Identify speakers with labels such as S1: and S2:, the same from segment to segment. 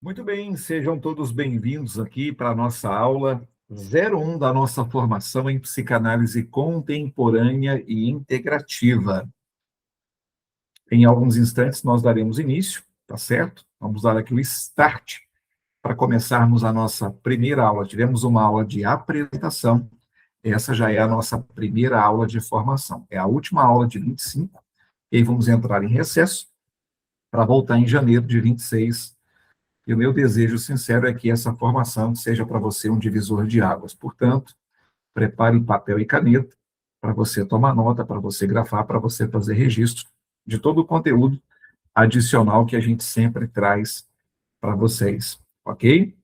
S1: Muito bem, sejam todos bem-vindos aqui para a nossa aula 01 da nossa formação em psicanálise contemporânea e integrativa. Em alguns instantes nós daremos início, tá certo? Vamos dar aqui o start para começarmos a nossa primeira aula. Tivemos uma aula de apresentação, essa já é a nossa primeira aula de formação. É a última aula de 25, e aí vamos entrar em recesso para voltar em janeiro de 26. E o meu desejo sincero é que essa formação seja para você um divisor de águas. Portanto, prepare papel e caneta para você tomar nota, para você grafar, para você fazer registro de todo o conteúdo adicional que a gente sempre traz para vocês, ok?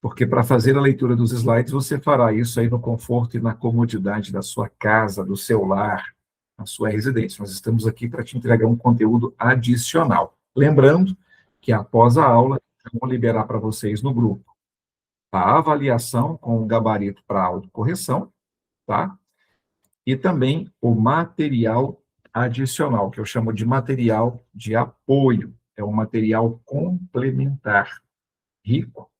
S1: Porque para fazer a leitura dos slides, você fará isso aí no conforto e na comodidade da sua casa, do seu lar, na sua residência. Nós estamos aqui para te entregar um conteúdo adicional. Lembrando que após a aula, eu vou liberar para vocês no grupo a avaliação com o gabarito para autocorreção, tá? E também o material adicional, que eu chamo de material de apoio. É um material complementar, rico.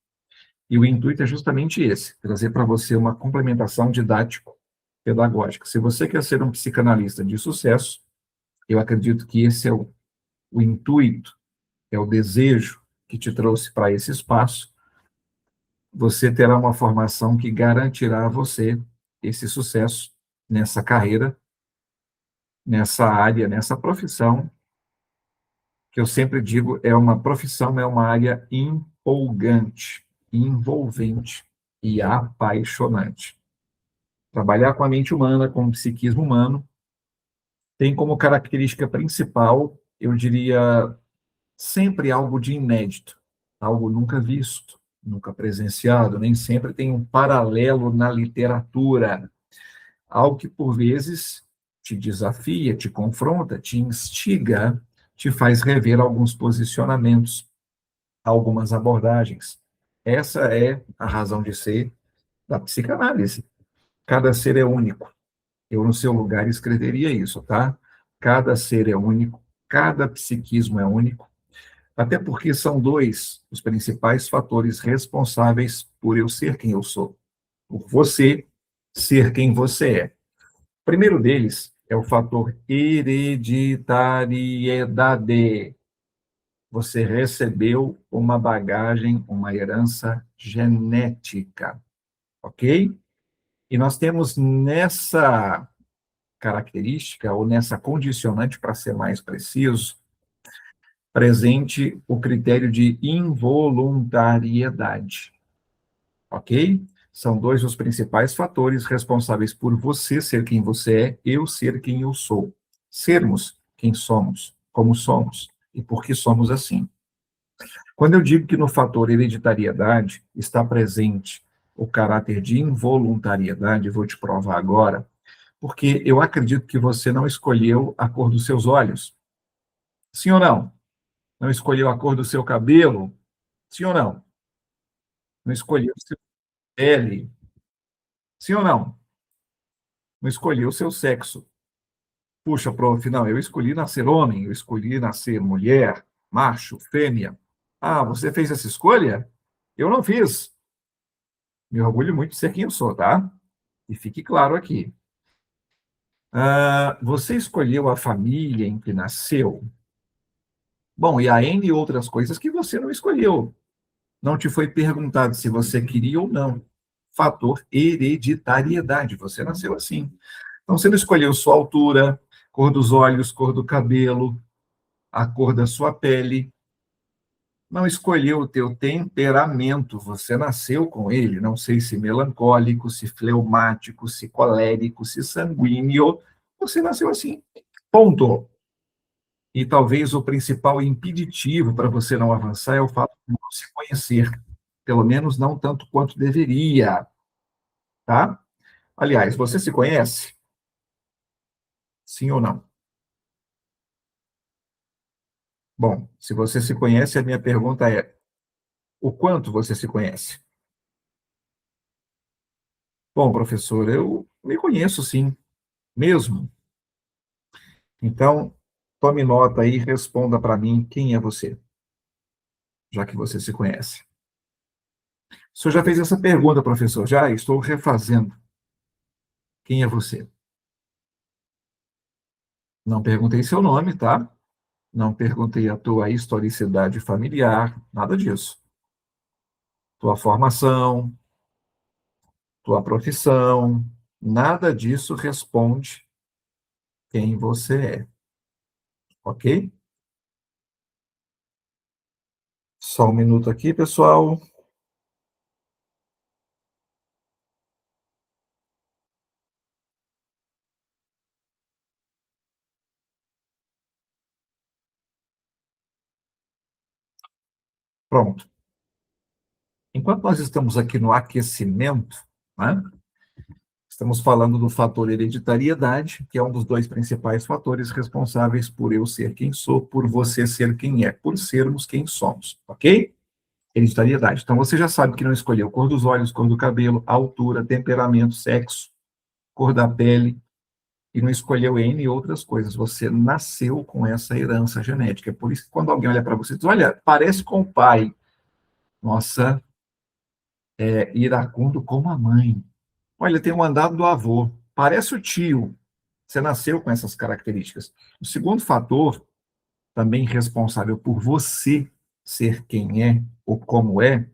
S1: E o intuito é justamente esse, trazer para você uma complementação didático-pedagógica. Se você quer ser um psicanalista de sucesso, eu acredito que esse é o intuito, é o desejo que te trouxe para esse espaço. Você terá uma formação que garantirá a você esse sucesso nessa carreira, nessa área, nessa profissão, que eu sempre digo é uma profissão, é uma área empolgante, envolvente e apaixonante. Trabalhar com a mente humana, com o psiquismo humano, tem como característica principal, eu diria, sempre algo de inédito, algo nunca visto, nunca presenciado, nem sempre tem um paralelo na literatura, algo que, por vezes, te desafia, te confronta, te instiga, te faz rever alguns posicionamentos, algumas abordagens. Essa é a razão de ser da psicanálise. Cada ser é único. Eu, no seu lugar, escreveria isso, tá? Cada ser é único, cada psiquismo é único, até porque são dois os principais fatores responsáveis por eu ser quem eu sou, por você ser quem você é. O primeiro deles é o fator hereditariedade. Você recebeu uma bagagem, uma herança genética, ok? E nós temos nessa característica, ou nessa condicionante, para ser mais preciso, presente o critério de involuntariedade, ok? São dois os principais fatores responsáveis por você ser quem você é, eu ser quem eu sou. Sermos quem somos, como somos e por que somos assim. Quando eu digo que no fator hereditariedade está presente o caráter de involuntariedade, vou te provar agora, porque eu acredito que você não escolheu a cor dos seus olhos. Sim ou não? Não escolheu a cor do seu cabelo? Sim ou não? Não escolheu a sua pele? Sim ou não? Não escolheu o seu sexo? Puxa, prof, não, eu escolhi nascer homem, eu escolhi nascer mulher, macho, fêmea. Ah, você fez essa escolha? Eu não fiz. Me orgulho muito de ser quem eu sou, tá? E fique claro aqui. Você escolheu a família em que nasceu? Bom, e há N outras coisas que você não escolheu. Não te foi perguntado se você queria ou não. Fator hereditariedade. Você nasceu assim. Então, você não escolheu sua altura, cor dos olhos, cor do cabelo, a cor da sua pele. Não escolheu o teu temperamento. Você nasceu com ele. Não sei se melancólico, se fleumático, se colérico, se sanguíneo. Você nasceu assim. Ponto. E talvez o principal impeditivo para você não avançar é o fato de não se conhecer, pelo menos não tanto quanto deveria, tá? Aliás, você se conhece? Sim ou não? Bom, se você se conhece, a minha pergunta é: o quanto você se conhece? Bom, professor, eu me conheço sim, mesmo. Então, tome nota aí e responda para mim quem é você. já que você se conhece. O senhor já fez essa pergunta, professor? Já estou refazendo. Quem é você? Não perguntei seu nome, tá? Não perguntei a tua historicidade familiar, nada disso. Tua formação, tua profissão, nada disso responde quem você é, ok? Só um minuto aqui, pessoal. Pronto. Enquanto nós estamos aqui no aquecimento, né, estamos falando do fator hereditariedade, que é um dos dois principais fatores responsáveis por eu ser quem sou, por você ser quem é, por sermos quem somos, ok? Hereditariedade. Então você já sabe que não escolheu cor dos olhos, cor do cabelo, altura, temperamento, sexo, cor da pele, e não escolheu N e outras coisas. Você nasceu com essa herança genética. É por isso que quando alguém olha para você e diz, olha, parece com o pai. Nossa, é iracundo como a mãe. Olha, tem um andado do avô. Parece o tio. Você nasceu com essas características. O segundo fator, também responsável por você ser quem é ou como é,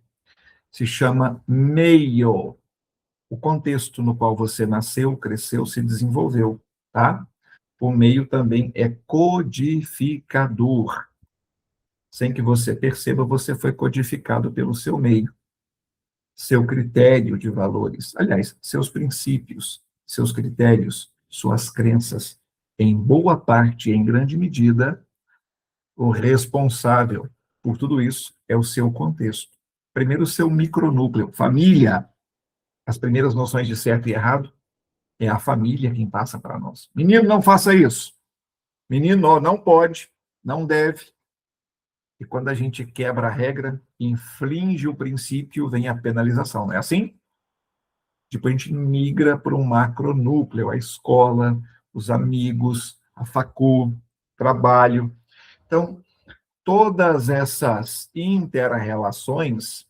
S1: se chama meio. O contexto no qual você nasceu, cresceu, se desenvolveu, tá? O meio também é codificador. Sem que você perceba, você foi codificado pelo seu meio, seu critério de valores. Aliás, seus princípios, seus critérios, suas crenças. Em boa parte, em grande medida, o responsável por tudo isso é o seu contexto. Primeiro, o seu micronúcleo, família. As primeiras noções de certo e errado é a família quem passa para nós. Menino, não faça isso. Menino, não pode, não deve. E quando a gente quebra a regra, infringe o princípio, vem a penalização, não é assim? Depois a gente migra para um macronúcleo, a escola, os amigos, a facu, trabalho. Então, todas essas inter-relações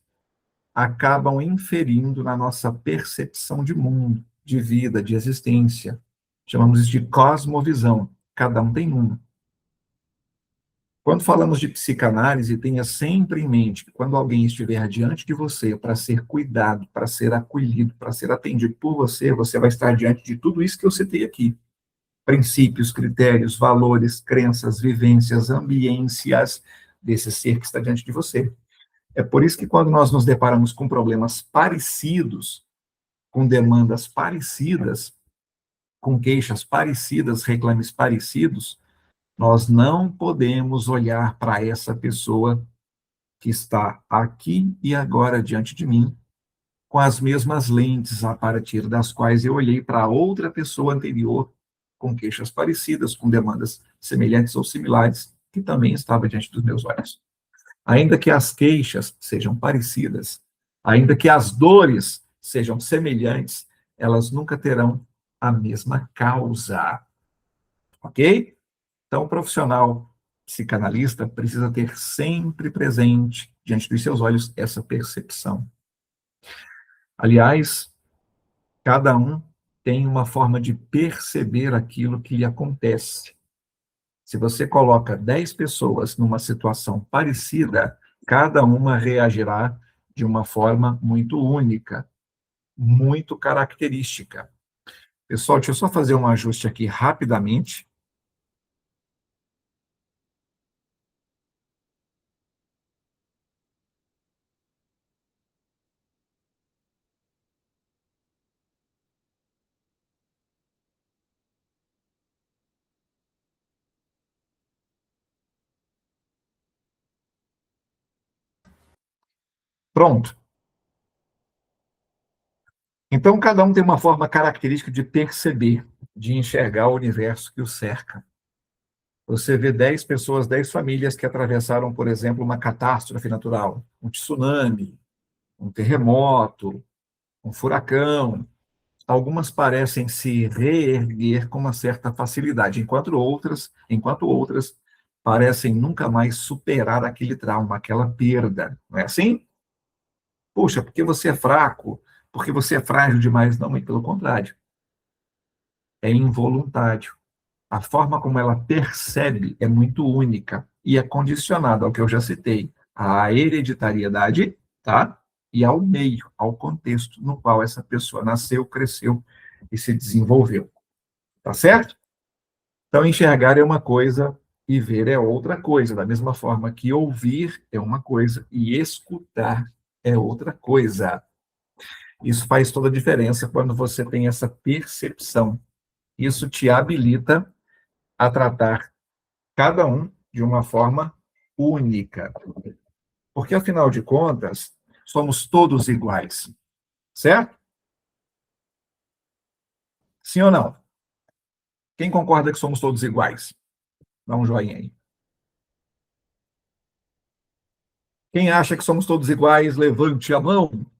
S1: acabam inferindo na nossa percepção de mundo, de vida, de existência. Chamamos isso de cosmovisão. Cada um tem uma. Quando falamos de psicanálise, tenha sempre em mente que quando alguém estiver diante de você para ser cuidado, para ser acolhido, para ser atendido por você, você vai estar diante de tudo isso que eu citei aqui. Princípios, critérios, valores, crenças, vivências, ambiências desse ser que está diante de você. É por isso que quando nós nos deparamos com problemas parecidos, com demandas parecidas, com queixas parecidas, reclames parecidos, nós não podemos olhar para essa pessoa que está aqui e agora diante de mim com as mesmas lentes a partir das quais eu olhei para outra pessoa anterior com queixas parecidas, com demandas semelhantes ou similares, que também estava diante dos meus olhos. Ainda que as queixas sejam parecidas, ainda que as dores sejam semelhantes, elas nunca terão a mesma causa, ok? Então, o profissional psicanalista precisa ter sempre presente, diante dos seus olhos, essa percepção. Aliás, cada um tem uma forma de perceber aquilo que lhe acontece. Se você coloca 10 pessoas numa situação parecida, cada uma reagirá de uma forma muito única, muito característica. Pessoal, deixa eu só fazer um ajuste aqui rapidamente. Pronto. Então, cada um tem uma forma característica de perceber, de enxergar o universo que o cerca. Você vê 10 pessoas, 10 famílias que atravessaram, por exemplo, uma catástrofe natural, um tsunami, um terremoto, um furacão. Algumas parecem se reerguer com uma certa facilidade, enquanto outras parecem nunca mais superar aquele trauma, aquela perda. Não é assim? Puxa, porque você é fraco, porque você é frágil demais. Não, muito pelo contrário. É involuntário. A forma como ela percebe é muito única e é condicionada ao que eu já citei, à hereditariedade, tá? E ao meio, ao contexto no qual essa pessoa nasceu, cresceu e se desenvolveu. Tá certo? Então, enxergar é uma coisa e ver é outra coisa, da mesma forma que ouvir é uma coisa e escutar é outra coisa. Isso faz toda a diferença quando você tem essa percepção. Isso te habilita a tratar cada um de uma forma única. Porque, afinal de contas, somos todos iguais, certo? Sim ou não? Quem concorda que somos todos iguais? Dá um joinha aí. Quem acha que somos todos iguais, levante a mão. Deixa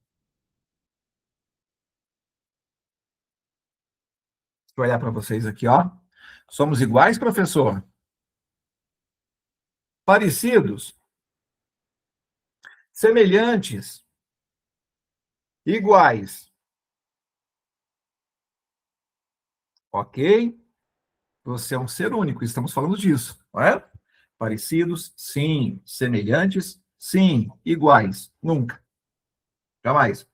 S1: eu olhar para vocês aqui, ó. Somos iguais, professor? Parecidos? Semelhantes? Iguais? Ok? Você é um ser único, estamos falando disso, não é? Parecidos? Sim. Semelhantes? Sim. Iguais? Nunca. Jamais.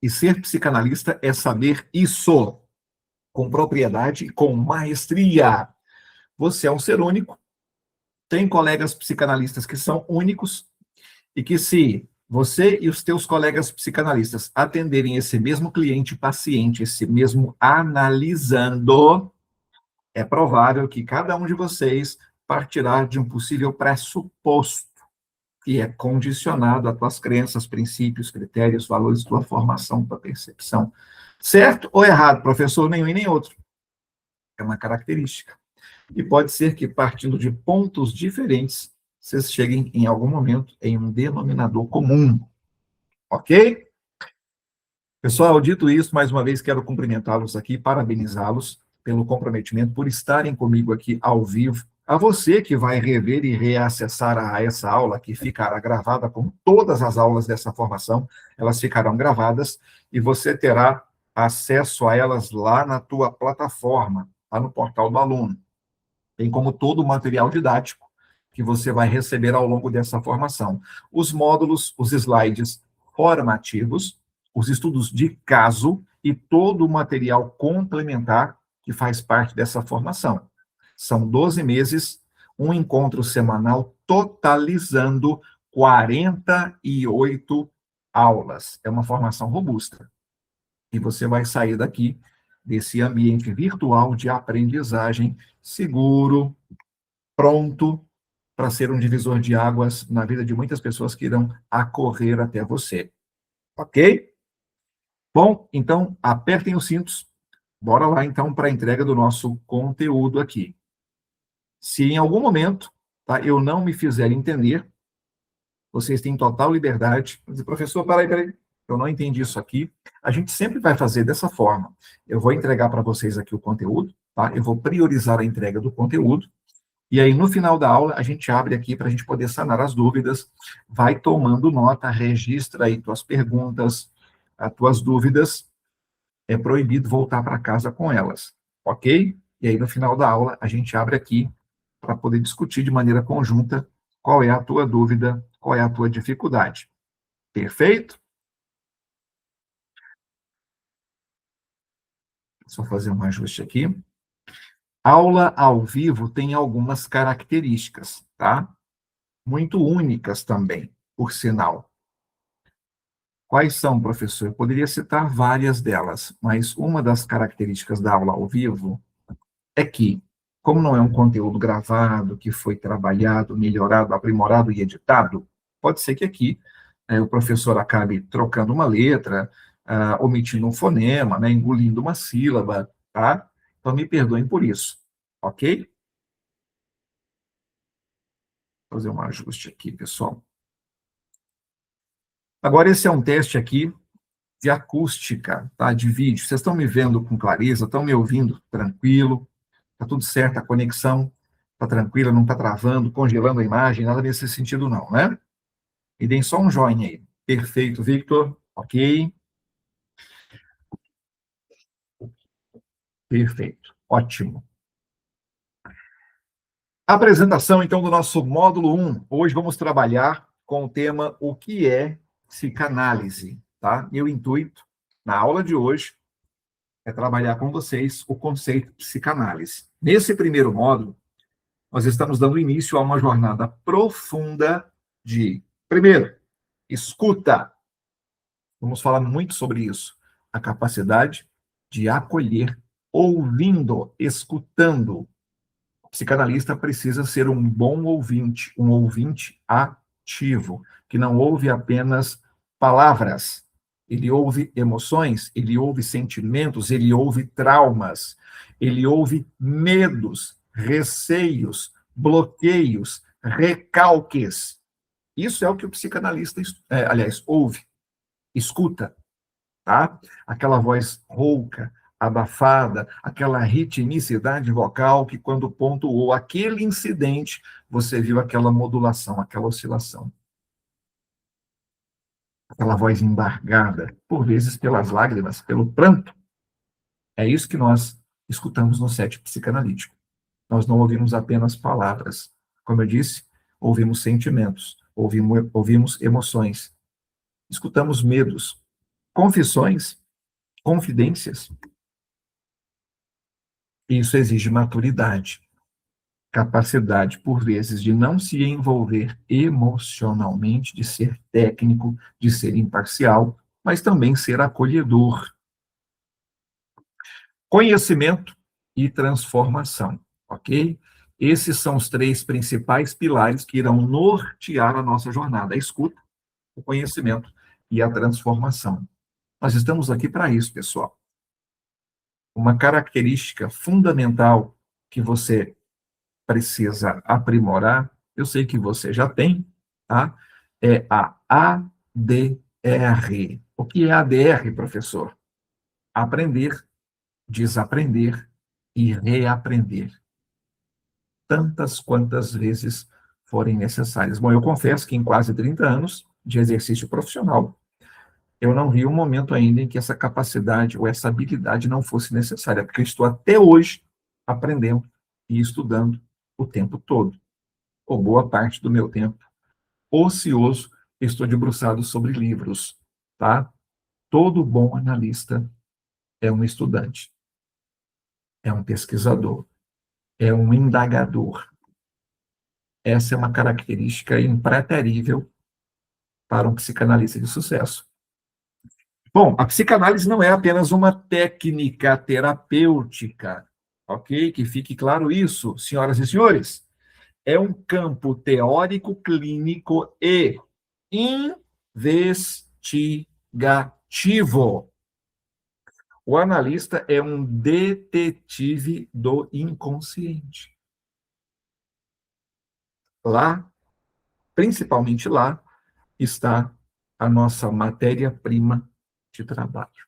S1: E ser psicanalista é saber isso com propriedade e com maestria. Você é um ser único, tem colegas psicanalistas que são únicos e que se você e os teus colegas psicanalistas atenderem esse mesmo cliente paciente, esse mesmo analisando, é provável que cada um de vocês partirá de um possível pressuposto que é condicionado às tuas crenças, princípios, critérios, valores, tua formação, tua percepção. Certo ou errado, professor? Nenhum e nem outro. É uma característica. E pode ser que, partindo de pontos diferentes, vocês cheguem, em algum momento, em um denominador comum. Ok? Pessoal, dito isso, mais uma vez quero cumprimentá-los aqui, parabenizá-los pelo comprometimento, por estarem comigo aqui ao vivo. A você que vai rever e reacessar a essa aula, que ficará gravada, como todas as aulas dessa formação, elas ficarão gravadas e você terá acesso a elas lá na tua plataforma, lá no portal do aluno. Bem como todo o material didático que você vai receber ao longo dessa formação. Os módulos, os slides formativos, os estudos de caso e todo o material complementar que faz parte dessa formação. São 12 meses, um encontro semanal totalizando 48 aulas. É uma formação robusta. E você vai sair daqui, desse ambiente virtual de aprendizagem seguro, pronto para ser um divisor de águas na vida de muitas pessoas que irão acorrer até você. Ok? Bom, então, apertem os cintos. Bora lá, então, para a entrega do nosso conteúdo aqui. Se em algum momento, tá, eu não me fizer entender, vocês têm total liberdade. Dizer, professor, peraí, eu não entendi isso aqui. A gente sempre vai fazer dessa forma. Eu vou entregar para vocês aqui o conteúdo, tá? Eu vou priorizar a entrega do conteúdo. E aí, no final da aula, a gente abre aqui para a gente poder sanar as dúvidas, vai tomando nota, registra aí tuas perguntas, as tuas dúvidas, é proibido voltar para casa com elas, ok? E aí, no final da aula, a gente abre aqui para poder discutir de maneira conjunta qual é a tua dúvida, qual é a tua dificuldade. Perfeito? Só fazer um ajuste aqui. Aula ao vivo tem algumas características, tá? Muito únicas também, por sinal. Quais são, professor? Eu poderia citar várias delas, mas uma das características da aula ao vivo é que, como não é um conteúdo gravado, que foi trabalhado, melhorado, aprimorado e editado, pode ser que aqui o professor acabe trocando uma letra, omitindo um fonema, né, engolindo uma sílaba, tá? Então, me perdoem por isso, ok? Vou fazer um ajuste aqui, pessoal. Agora, esse é um teste aqui de acústica, tá? De vídeo. Vocês estão me vendo com clareza? Estão me ouvindo tranquilo? Tá tudo certo a conexão? Está tranquila, não está travando, congelando a imagem, nada nesse sentido não, né? E deem só um joinha aí. Perfeito, Victor. Ok. Perfeito. Ótimo. Apresentação, então, do nosso módulo 1. Hoje vamos trabalhar com o tema o que é psicanálise, tá? Meu intuito, na aula de hoje, é trabalhar com vocês o conceito de psicanálise. Nesse primeiro módulo, nós estamos dando início a uma jornada profunda de, primeiro, escuta. Vamos falar muito sobre isso. A capacidade de acolher, ouvindo, escutando. O psicanalista precisa ser um bom ouvinte, um ouvinte ativo, que não ouve apenas palavras. Ele ouve emoções, ele ouve sentimentos, ele ouve traumas, ele ouve medos, receios, bloqueios, recalques. Isso é o que o psicanalista, aliás, ouve, escuta, tá? Aquela voz rouca, abafada, aquela ritmicidade vocal que, quando pontuou aquele incidente, você viu aquela modulação, aquela oscilação. Aquela voz embargada, por vezes pelas lágrimas, pelo pranto. É isso que nós escutamos no set psicanalítico. Nós não ouvimos apenas palavras. Como eu disse, ouvimos sentimentos, ouvimos emoções, escutamos medos, confissões, confidências. Isso exige maturidade, capacidade, por vezes, de não se envolver emocionalmente, de ser técnico, de ser imparcial, mas também ser acolhedor. Conhecimento e transformação, ok? Esses são os três principais pilares que irão nortear a nossa jornada: a escuta, o conhecimento e a transformação. Nós estamos aqui para isso, pessoal. Uma característica fundamental que você precisa aprimorar, eu sei que você já tem, tá? É a ADR. O que é ADR, professor? Aprender, desaprender e reaprender. Tantas quantas vezes forem necessárias. Bom, eu confesso que em quase 30 anos de exercício profissional, eu não vi um momento ainda em que essa capacidade ou essa habilidade não fosse necessária, porque eu estou até hoje aprendendo e estudando o tempo todo, ou boa parte do meu tempo ocioso, estou debruçado sobre livros, tá? Todo bom analista é um estudante, é um pesquisador, é um indagador. Essa é uma característica impreterível para um psicanalista de sucesso. Bom, a psicanálise não é apenas uma técnica terapêutica, ok? Que fique claro isso, senhoras e senhores. É um campo teórico, clínico e investigativo. O analista é um detetive do inconsciente. Lá, principalmente lá, está a nossa matéria-prima de trabalho.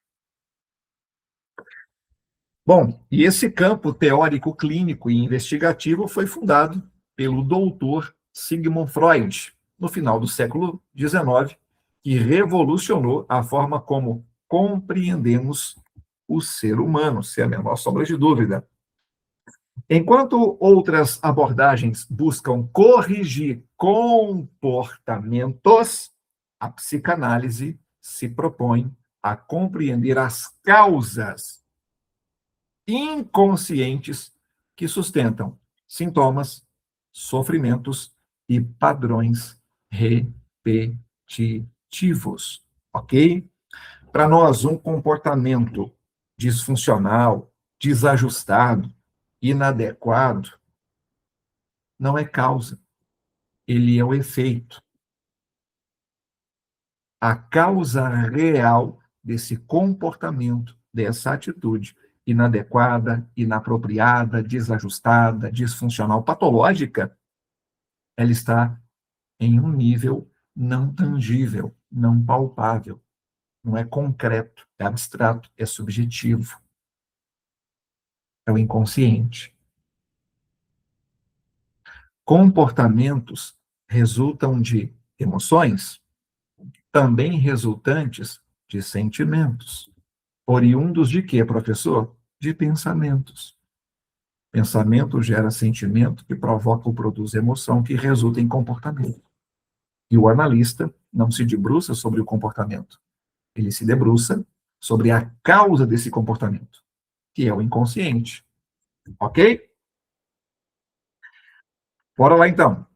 S1: Bom, e esse campo teórico, clínico e investigativo foi fundado pelo doutor Sigmund Freud, no final do século XIX, que revolucionou a forma como compreendemos o ser humano, sem a menor sombra de dúvida. Enquanto outras abordagens buscam corrigir comportamentos, a psicanálise se propõe a compreender as causas inconscientes que sustentam sintomas, sofrimentos e padrões repetitivos, ok? Para nós, um comportamento disfuncional, desajustado, inadequado, não é causa, ele é o efeito. A causa real desse comportamento, dessa atitude inadequada, inapropriada, desajustada, disfuncional, patológica, ela está em um nível não tangível, não palpável, não é concreto, é abstrato, é subjetivo, é o inconsciente. Comportamentos resultam de emoções, também resultantes de sentimentos. Oriundos de quê, professor? De pensamentos. Pensamento gera sentimento, que provoca ou produz emoção, que resulta em comportamento. E o analista não se debruça sobre o comportamento, ele se debruça sobre a causa desse comportamento, que é o inconsciente. Ok? Bora lá então.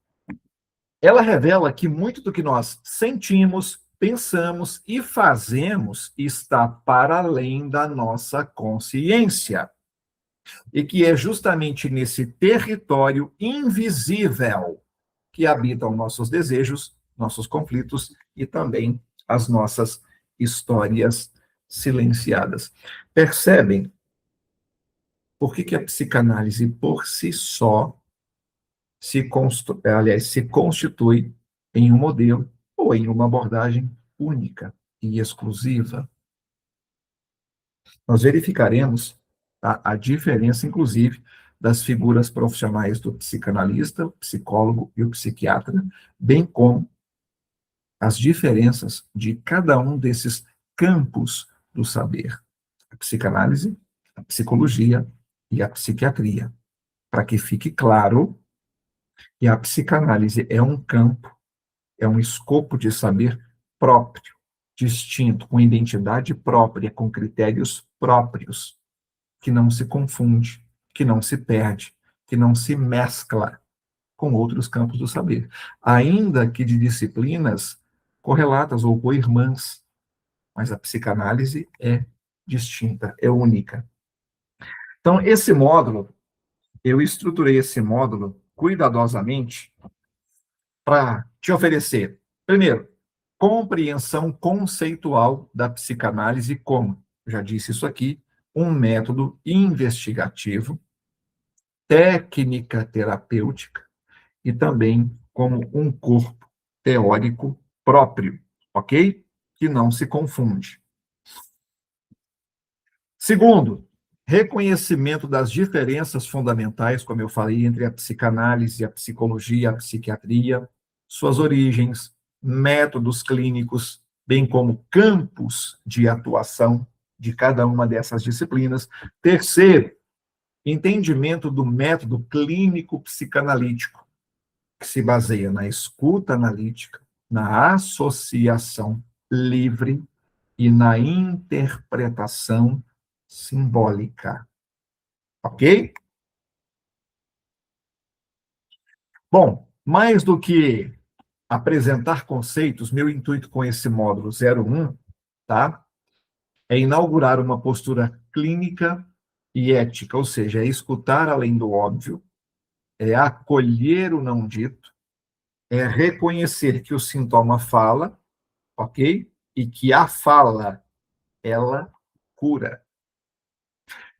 S1: Ela revela que muito do que nós sentimos, pensamos e fazemos está para além da nossa consciência. E que é justamente nesse território invisível que habitam nossos desejos, nossos conflitos e também as nossas histórias silenciadas. Percebem por que a psicanálise por si só se constitui em um modelo ou em uma abordagem única e exclusiva? Nós verificaremos a diferença, inclusive, das figuras profissionais do psicanalista, o psicólogo e o psiquiatra, bem como as diferenças de cada um desses campos do saber: a psicanálise, a psicologia e a psiquiatria, para que fique claro que a psicanálise é um campo, é um escopo de saber próprio, distinto, com identidade própria, com critérios próprios, que não se confunde, que não se perde, que não se mescla com outros campos do saber, ainda que de disciplinas correlatas ou co-irmãs, mas a psicanálise é distinta, é única. Então, esse módulo, eu estruturei esse módulo cuidadosamente para te oferecer, primeiro, compreensão conceitual da psicanálise como, já disse isso aqui, um método investigativo, técnica terapêutica e também como um corpo teórico próprio, ok? Que não se confunde. Segundo, reconhecimento das diferenças fundamentais, como eu falei, entre a psicanálise, a psicologia, a psiquiatria, suas origens, métodos clínicos, bem como campos de atuação de cada uma dessas disciplinas. Terceiro, entendimento do método clínico psicanalítico, que se baseia na escuta analítica, na associação livre e na interpretação simbólica. Ok? Bom, mais do que apresentar conceitos, meu intuito com esse módulo 01, tá? É inaugurar uma postura clínica e ética, ou seja, é escutar além do óbvio, é acolher o não dito, é reconhecer que o sintoma fala, ok? E que a fala, ela cura.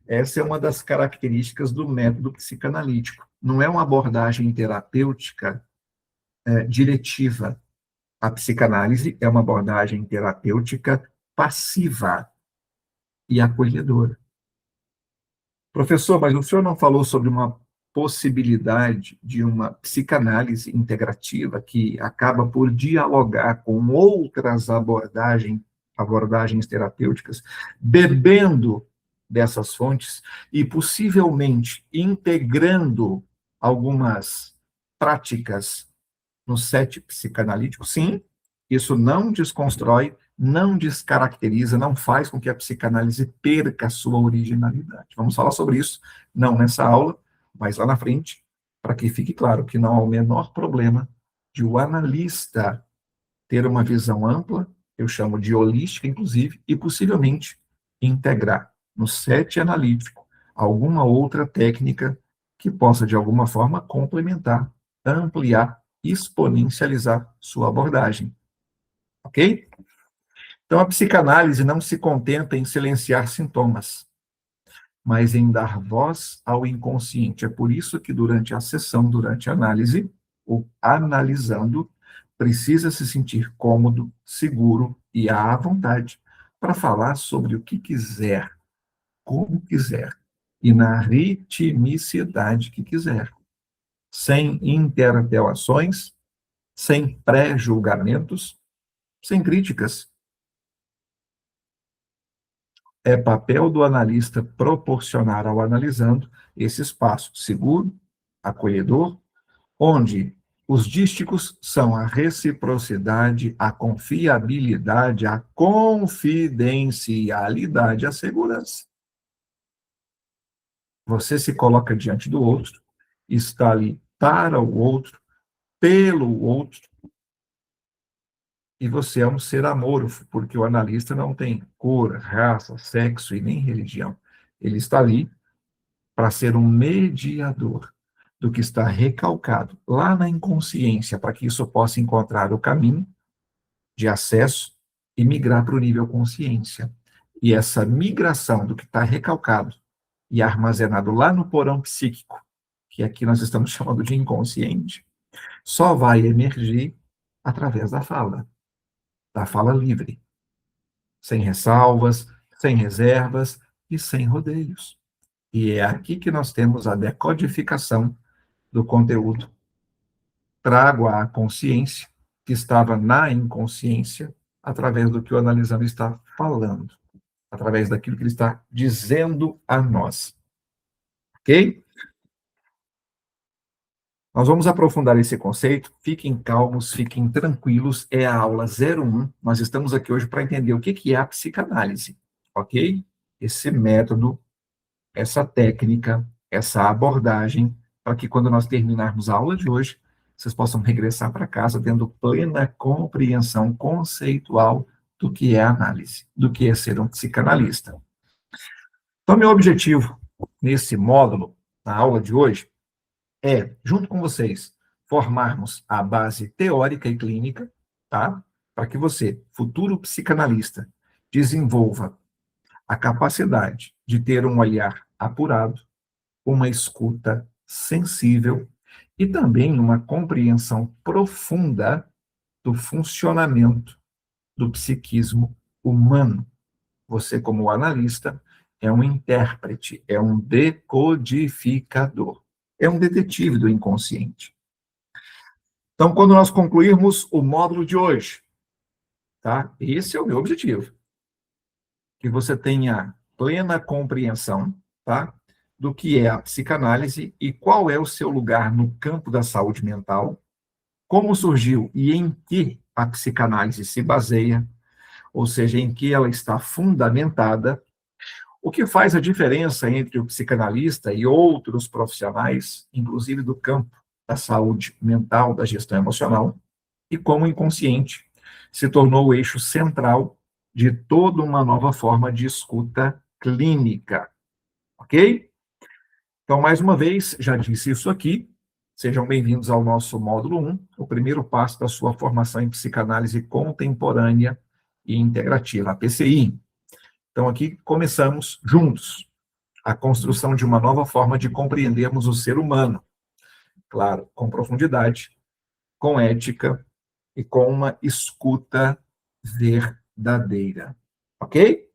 S1: Essa é uma das características do método psicanalítico. Não é uma abordagem terapêutica diretiva. A psicanálise é uma abordagem terapêutica passiva e acolhedora. Professor, mas o senhor não falou sobre uma possibilidade de uma psicanálise integrativa que acaba por dialogar com outras abordagens terapêuticas, bebendo dessas fontes e possivelmente integrando algumas práticas no set psicanalítico? Sim, isso não desconstrói, não descaracteriza, não faz com que a psicanálise perca a sua originalidade. Vamos falar sobre isso, não nessa aula, mas lá na frente, para que fique claro que não há o menor problema de o analista ter uma visão ampla, eu chamo de holística, inclusive, e possivelmente integrar no set analítico alguma outra técnica que possa, de alguma forma, complementar, ampliar, exponencializar sua abordagem. Ok? Então, a psicanálise não se contenta em silenciar sintomas, mas em dar voz ao inconsciente. É por isso que, durante a sessão, durante a análise, o analisando, precisa se sentir cômodo, seguro e à vontade para falar sobre o que quiser, como quiser, e na ritmicidade que quiser. sem interpelações, sem pré-julgamentos, sem críticas. É papel do analista proporcionar ao analisando esse espaço seguro, acolhedor, onde os dísticos são a reciprocidade, a confiabilidade, a confidencialidade, a segurança. Você se coloca diante do outro, está ali para o outro, pelo outro, e você é um ser amorfo, porque o analista não tem cor, raça, sexo e nem religião. Ele está ali para ser um mediador do que está recalcado lá na inconsciência, para que isso possa encontrar o caminho de acesso e migrar para o nível consciência. E essa migração do que está recalcado e armazenado lá no porão psíquico, que aqui nós estamos chamando de inconsciente, só vai emergir através da fala livre, sem ressalvas, sem reservas e sem rodeios. E é aqui que nós temos a decodificação do conteúdo. Trago à consciência, que estava na inconsciência, através do que o analisando está falando, através daquilo que ele está dizendo a nós. Ok? Nós vamos aprofundar esse conceito. Fiquem calmos, fiquem tranquilos. É a aula 01. Nós estamos aqui hoje para entender o que é a psicanálise. Ok? Esse método, essa técnica, essa abordagem, para que quando nós terminarmos a aula de hoje, vocês possam regressar para casa tendo plena compreensão conceitual do que é análise, do que é ser um psicanalista. Então, meu objetivo nesse módulo, na aula de hoje, é, junto com vocês, formarmos a base teórica e clínica, tá? Para que você, futuro psicanalista, desenvolva a capacidade de ter um olhar apurado, uma escuta sensível e também uma compreensão profunda do funcionamento do psiquismo humano. Você, como analista, é um intérprete, é um decodificador, é um detetive do inconsciente. Então, quando nós concluirmos o módulo de hoje, tá? Esse é o meu objetivo, que você tenha plena compreensão, tá? Do que é a psicanálise e qual é o seu lugar no campo da saúde mental, como surgiu e em que a psicanálise se baseia, ou seja, em que ela está fundamentada, o que faz a diferença entre o psicanalista e outros profissionais, inclusive do campo da saúde mental, da gestão emocional, e como o inconsciente se tornou o eixo central de toda uma nova forma de escuta clínica. Ok? Então, mais uma vez, já disse isso aqui, sejam bem-vindos ao nosso módulo 1, o primeiro passo da sua formação em psicanálise contemporânea e integrativa, a PCI. Então, aqui começamos juntos a construção de uma nova forma de compreendermos o ser humano, claro, com profundidade, com ética e com uma escuta verdadeira. Ok?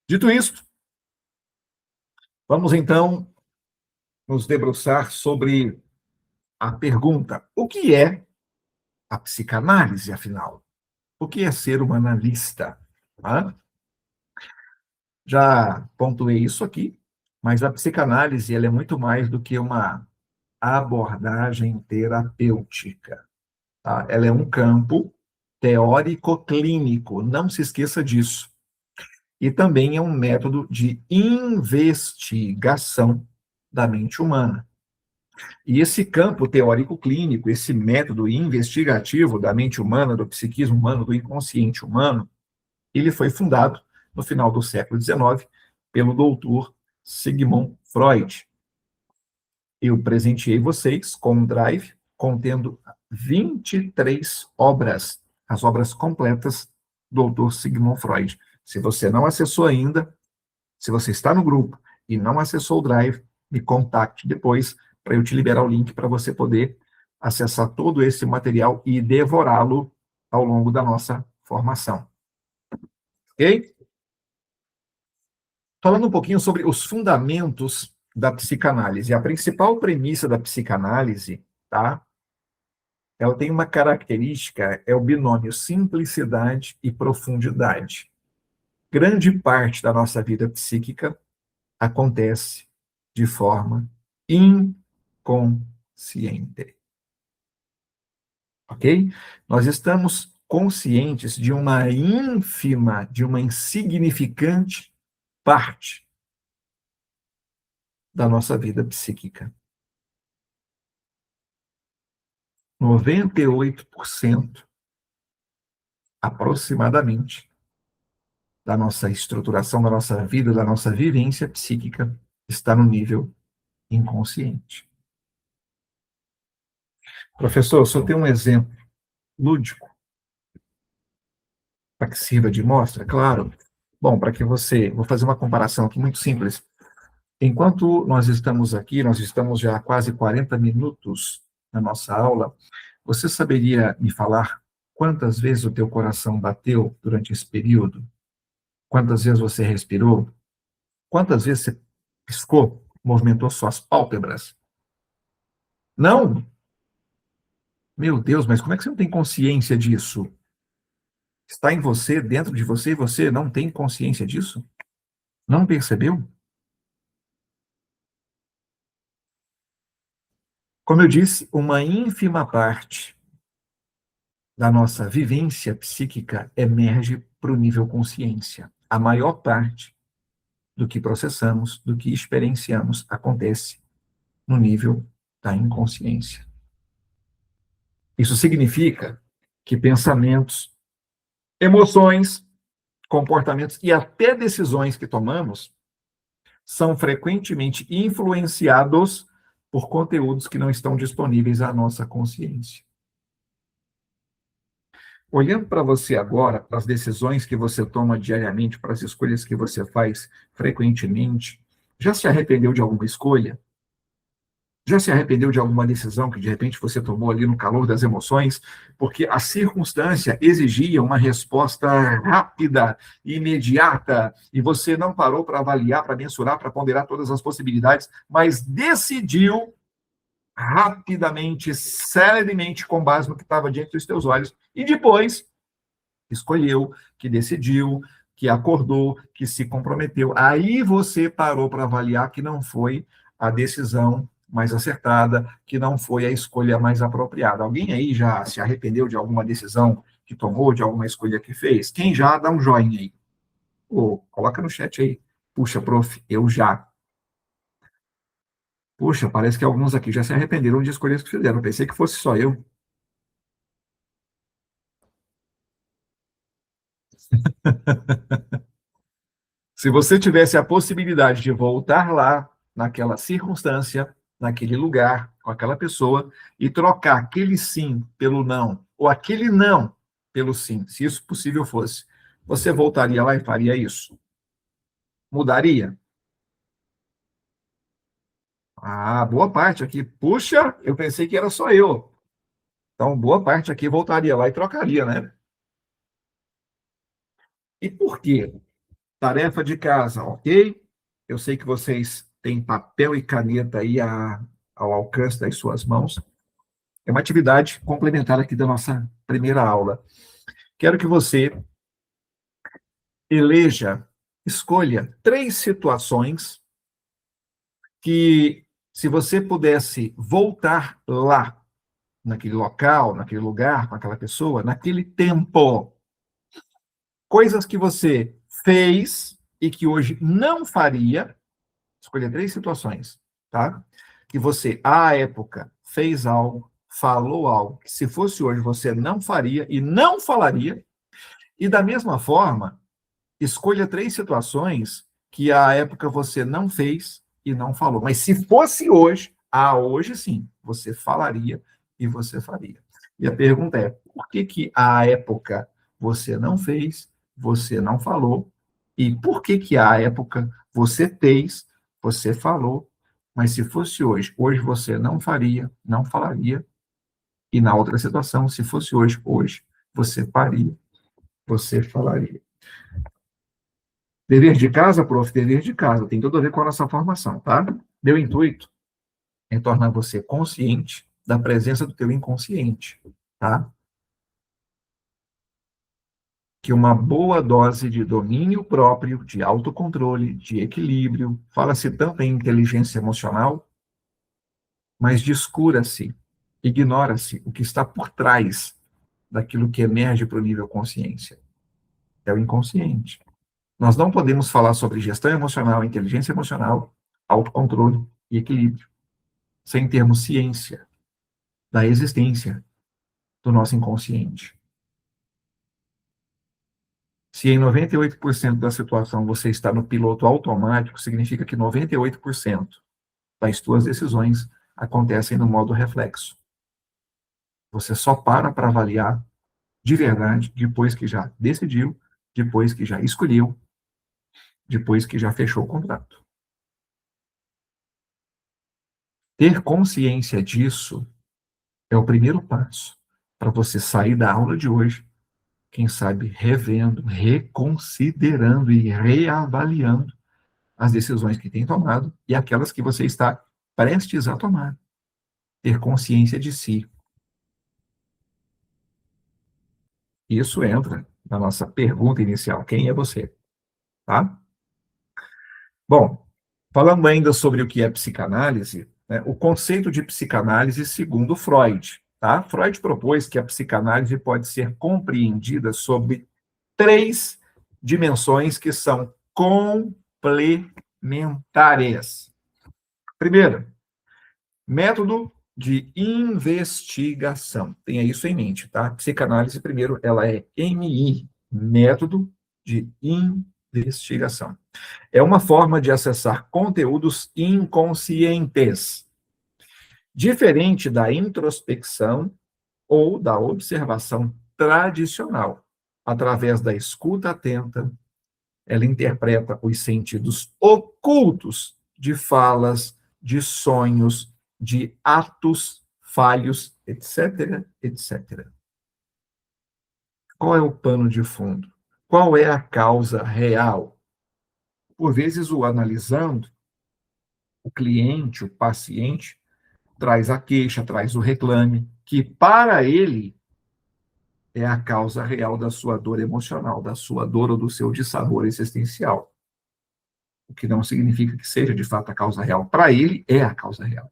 S1: Dito isto, vamos então nos debruçar sobre a pergunta: o que é a psicanálise, afinal? O que é ser um analista? Ah, já pontuei isso aqui, mas a psicanálise ela é muito mais do que uma abordagem terapêutica. Tá? Ela é um campo teórico-clínico, não se esqueça disso. E também é um método de investigação da mente humana. E esse campo teórico-clínico, esse método investigativo da mente humana, do psiquismo humano, do inconsciente humano, ele foi fundado no final do século XIX pelo doutor Sigmund Freud. Eu presenteei vocês com um drive contendo 23 obras, as obras completas do doutor Sigmund Freud. Se você não acessou ainda, se você está no grupo e não acessou o drive, me contacte depois para eu te liberar o link para você poder acessar todo esse material e devorá-lo ao longo da nossa formação. Ok? Falando um pouquinho sobre os fundamentos da psicanálise. A principal premissa da psicanálise, tá? Ela tem uma característica, é o binômio simplicidade e profundidade. Grande parte da nossa vida psíquica acontece de forma inconsciente, ok? Nós estamos conscientes de uma ínfima, de uma insignificante parte da nossa vida psíquica. 98%, aproximadamente, da nossa estruturação, da nossa vida, da nossa vivência psíquica está no nível inconsciente. Professor, só tem um exemplo lúdico para que sirva de mostra? Claro. Bom, para que você... Vou fazer uma comparação aqui muito simples. Enquanto nós estamos aqui, nós estamos já há quase 40 minutos na nossa aula, você saberia me falar quantas vezes o teu coração bateu durante esse período? Quantas vezes você respirou? Quantas vezes você piscou, movimentou suas pálpebras? Não? Meu Deus, mas como é que você não tem consciência disso? Está em você, dentro de você, e você não tem consciência disso? Não percebeu? Como eu disse, uma ínfima parte da nossa vivência psíquica emerge para o nível consciência. A maior parte do que processamos, do que experienciamos, acontece no nível da inconsciência. Isso significa que pensamentos, emoções, comportamentos e até decisões que tomamos são frequentemente influenciados por conteúdos que não estão disponíveis à nossa consciência. Olhando para você agora, para as decisões que você toma diariamente, para as escolhas que você faz frequentemente, já se arrependeu de alguma escolha? Já se arrependeu de alguma decisão que de repente você tomou ali no calor das emoções, porque a circunstância exigia uma resposta rápida, imediata, e você não parou para avaliar, para mensurar, para ponderar todas as possibilidades, mas decidiu rapidamente, celeremente, com base no que estava diante dos teus olhos, e depois escolheu, que decidiu, que acordou, que se comprometeu. Aí você parou para avaliar que não foi a decisão mais acertada, que não foi a escolha mais apropriada. Alguém aí já se arrependeu de alguma decisão que tomou, de alguma escolha que fez? Quem já, dá um joinha aí. Ou coloca no chat aí. Puxa, prof, eu já. Puxa, parece que alguns aqui já se arrependeram de escolhas que fizeram. Eu pensei que fosse só eu. Se você tivesse a possibilidade de voltar lá, naquela circunstância, naquele lugar, com aquela pessoa, e trocar aquele sim pelo não, ou aquele não pelo sim, se isso possível fosse, você voltaria lá e faria isso? Mudaria? Ah, boa parte aqui. Puxa, eu pensei que era só eu. Então, boa parte aqui voltaria lá e trocaria, né? E por quê? Tarefa de casa, ok? Eu sei que vocês têm papel e caneta aí ao alcance das suas mãos. É uma atividade complementar aqui da nossa primeira aula. Quero que você escolha 3 situações que, se você pudesse voltar lá, naquele local, naquele lugar, com aquela pessoa, naquele tempo, coisas que você fez e que hoje não faria, escolha 3 situações, tá? Que você, à época, fez algo, falou algo, que se fosse hoje você não faria e não falaria, e da mesma forma, escolha 3 situações que à época você não fez e não falou. Mas se fosse hoje, hoje sim, você falaria e você faria. E a pergunta é, por que que à época você não fez, você não falou, e por que que à época você fez, você falou, mas se fosse hoje, hoje você não faria, não falaria, e na outra situação, se fosse hoje, hoje você faria, você falaria. Dever de casa, prof, dever de casa, tem tudo a ver com a nossa formação, tá? Meu intuito é tornar você consciente da presença do teu inconsciente, tá? Que uma boa dose de domínio próprio, de autocontrole, de equilíbrio, fala-se tanto em inteligência emocional, mas descura-se, ignora-se o que está por trás daquilo que emerge para o nível consciência. É o inconsciente. Nós não podemos falar sobre gestão emocional, inteligência emocional, autocontrole e equilíbrio, sem termos ciência da existência do nosso inconsciente. Se em 98% da situação você está no piloto automático, significa que 98% das suas decisões acontecem no modo reflexo. Você só para avaliar de verdade depois que já decidiu, depois que já escolheu, depois que já fechou o contrato. Ter consciência disso é o primeiro passo para você sair da aula de hoje, quem sabe revendo, reconsiderando e reavaliando as decisões que tem tomado e aquelas que você está prestes a tomar. Ter consciência de si. Isso entra na nossa pergunta inicial: quem é você? Tá? Bom, falando ainda sobre o que é psicanálise, né, o conceito de psicanálise segundo Freud. Tá? Freud propôs que a psicanálise pode ser compreendida sobre três dimensões que são complementares. Primeiro, método de investigação. Tenha isso em mente, tá? Psicanálise, primeiro, ela é MI, método de investigação. É uma forma de acessar conteúdos inconscientes, diferente da introspecção ou da observação tradicional. Através da escuta atenta, ela interpreta os sentidos ocultos de falas, de sonhos, de atos falhos, etc, etc. Qual é o pano de fundo? Qual é a causa real? Por vezes, o analisando, o cliente, o paciente, traz a queixa, traz o reclame, que para ele é a causa real da sua dor emocional, da sua dor ou do seu dissabor existencial. O que não significa que seja de fato a causa real. Para ele, é a causa real.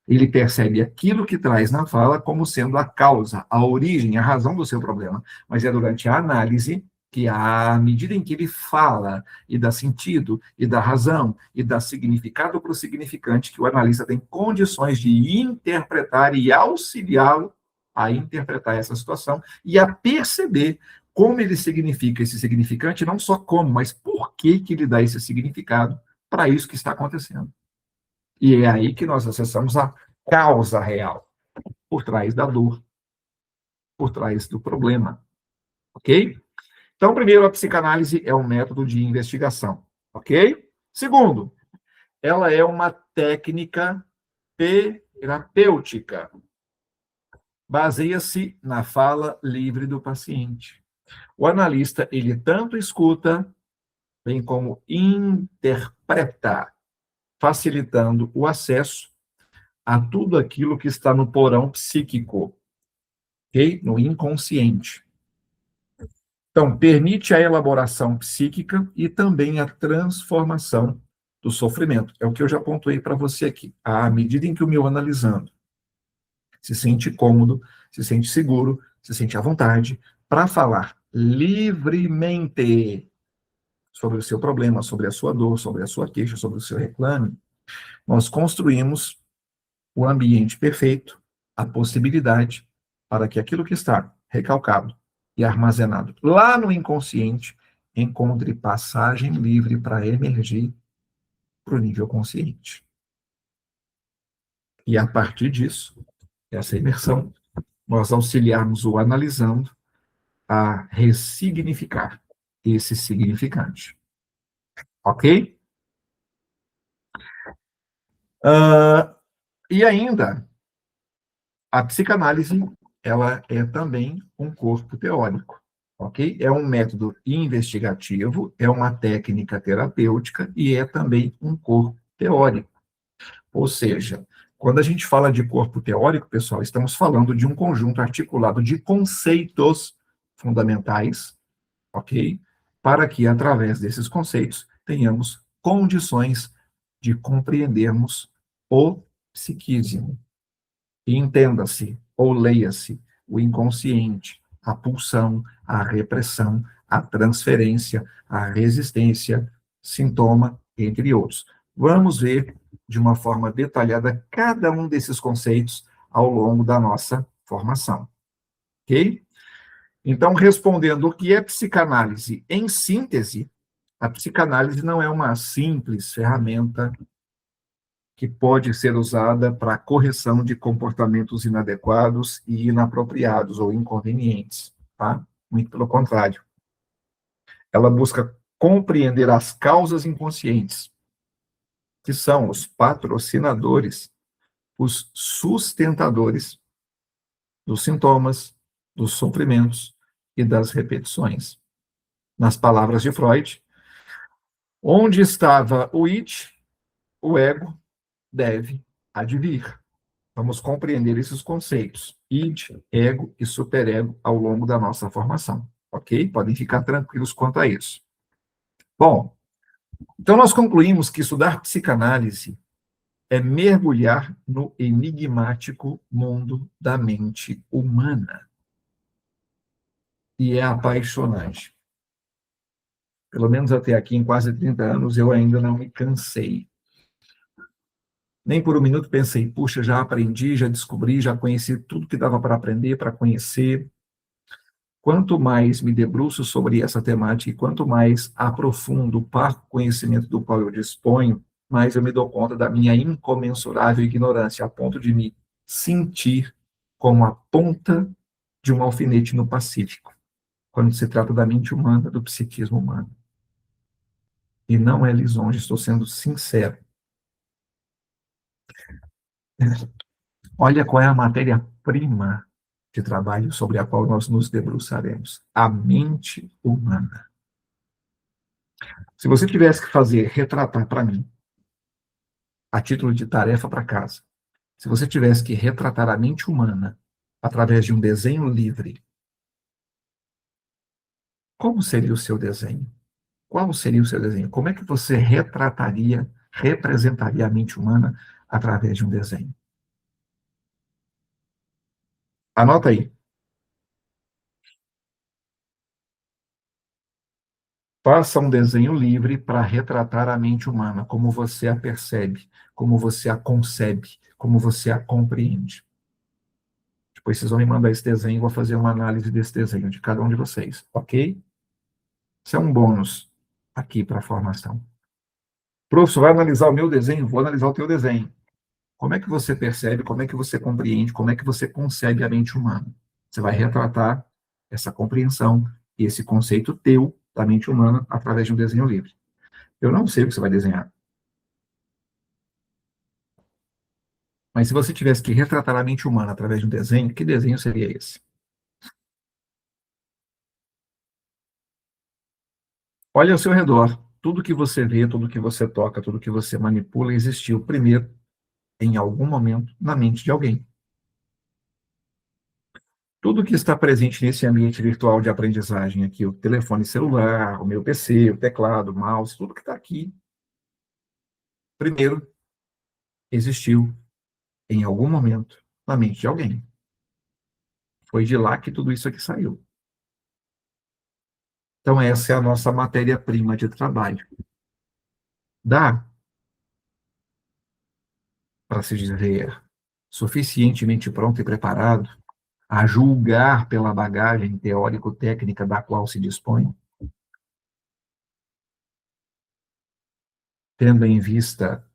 S1: Ele percebe aquilo que traz na fala como sendo a causa, a origem, a razão do seu problema. Mas é durante a análise que, à medida em que ele fala e dá sentido, e dá razão, e dá significado para o significante, que o analista tem condições de interpretar e auxiliá-lo a interpretar essa situação e a perceber como ele significa esse significante, não só como, mas por que ele dá esse significado para isso que está acontecendo. E é aí que nós acessamos a causa real, por trás da dor, por trás do problema. Ok? Então, primeiro, a psicanálise é um método de investigação. Ok? Segundo, ela é uma técnica terapêutica. Baseia-se na fala livre do paciente. O analista, ele tanto escuta, bem como interpreta, facilitando o acesso a tudo aquilo que está no porão psíquico, ok? No inconsciente. Então, permite a elaboração psíquica e também a transformação do sofrimento. É o que eu já pontuei para você aqui. À medida em que o meu analisando se sente cômodo, se sente seguro, se sente à vontade para falar livremente sobre o seu problema, sobre a sua dor, sobre a sua queixa, sobre o seu reclame, nós construímos o ambiente perfeito, a possibilidade para que aquilo que está recalcado e armazenado lá no inconsciente encontre passagem livre para emergir para o nível consciente. E a partir disso, essa imersão, nós auxiliarmos o analisando a ressignificar esse significante. Ok? E ainda, a psicanálise, ela é também um corpo teórico, ok? É um método investigativo, é uma técnica terapêutica e é também um corpo teórico. Ou seja, quando a gente fala de corpo teórico, pessoal, estamos falando de um conjunto articulado de conceitos fundamentais, ok? Para que, através desses conceitos, tenhamos condições de compreendermos o psiquismo. E entenda-se, ou leia-se, o inconsciente, a pulsão, a repressão, a transferência, a resistência, sintoma, entre outros. Vamos ver de uma forma detalhada cada um desses conceitos ao longo da nossa formação. Ok? Então, respondendo o que é psicanálise em síntese, a psicanálise não é uma simples ferramenta que pode ser usada para a correção de comportamentos inadequados e inapropriados ou inconvenientes, tá? Muito pelo contrário. Ela busca compreender as causas inconscientes, que são os patrocinadores, os sustentadores dos sintomas, dos sofrimentos e das repetições. Nas palavras de Freud, onde estava o id, o ego deve advir. Vamos compreender esses conceitos, id, ego e superego, ao longo da nossa formação, ok? Podem ficar tranquilos quanto a isso. Bom, então nós concluímos que estudar psicanálise é mergulhar no enigmático mundo da mente humana. E é apaixonante. Pelo menos até aqui, em quase 30 anos, eu ainda não me cansei. Nem por um minuto pensei, puxa, já aprendi, já descobri, já conheci tudo que dava para aprender, para conhecer. Quanto mais me debruço sobre essa temática e quanto mais aprofundo o parco conhecimento do qual eu disponho, mais eu me dou conta da minha incomensurável ignorância, a ponto de me sentir como a ponta de um alfinete no Pacífico, quando se trata da mente humana, do psiquismo humano. E não é lisonja, estou sendo sincero. Olha qual é a matéria-prima de trabalho sobre a qual nós nos debruçaremos: a mente humana. Se você tivesse que fazer, retratar para mim, a título de tarefa para casa, se você tivesse que retratar a mente humana através de um desenho livre, como seria o seu desenho? Qual seria o seu desenho? Como é que você retrataria, representaria a mente humana através de um desenho? Anota aí. Faça um desenho livre para retratar a mente humana, como você a percebe, como você a concebe, como você a compreende. Depois vocês vão me mandar esse desenho, vou fazer uma análise desse desenho de cada um de vocês, ok? Isso é um bônus aqui para a formação. Professor, vai analisar o meu desenho? Vou analisar o teu desenho. Como é que você percebe, como é que você compreende, como é que você concebe a mente humana? Você vai retratar essa compreensão e esse conceito teu da mente humana através de um desenho livre. Eu não sei o que você vai desenhar. Mas se você tivesse que retratar a mente humana através de um desenho, que desenho seria esse? Olha ao seu redor. Tudo que você vê, tudo que você toca, tudo que você manipula existiu primeiro, em algum momento, na mente de alguém. Tudo que está presente nesse ambiente virtual de aprendizagem aqui, o telefone celular, o meu PC, o teclado, o mouse, tudo que está aqui, primeiro existiu em algum momento na mente de alguém. Foi de lá que tudo isso aqui saiu. Então, essa é a nossa matéria-prima de trabalho. Dá para se dizer suficientemente pronto e preparado a julgar pela bagagem teórico-técnica da qual se dispõe, tendo em vista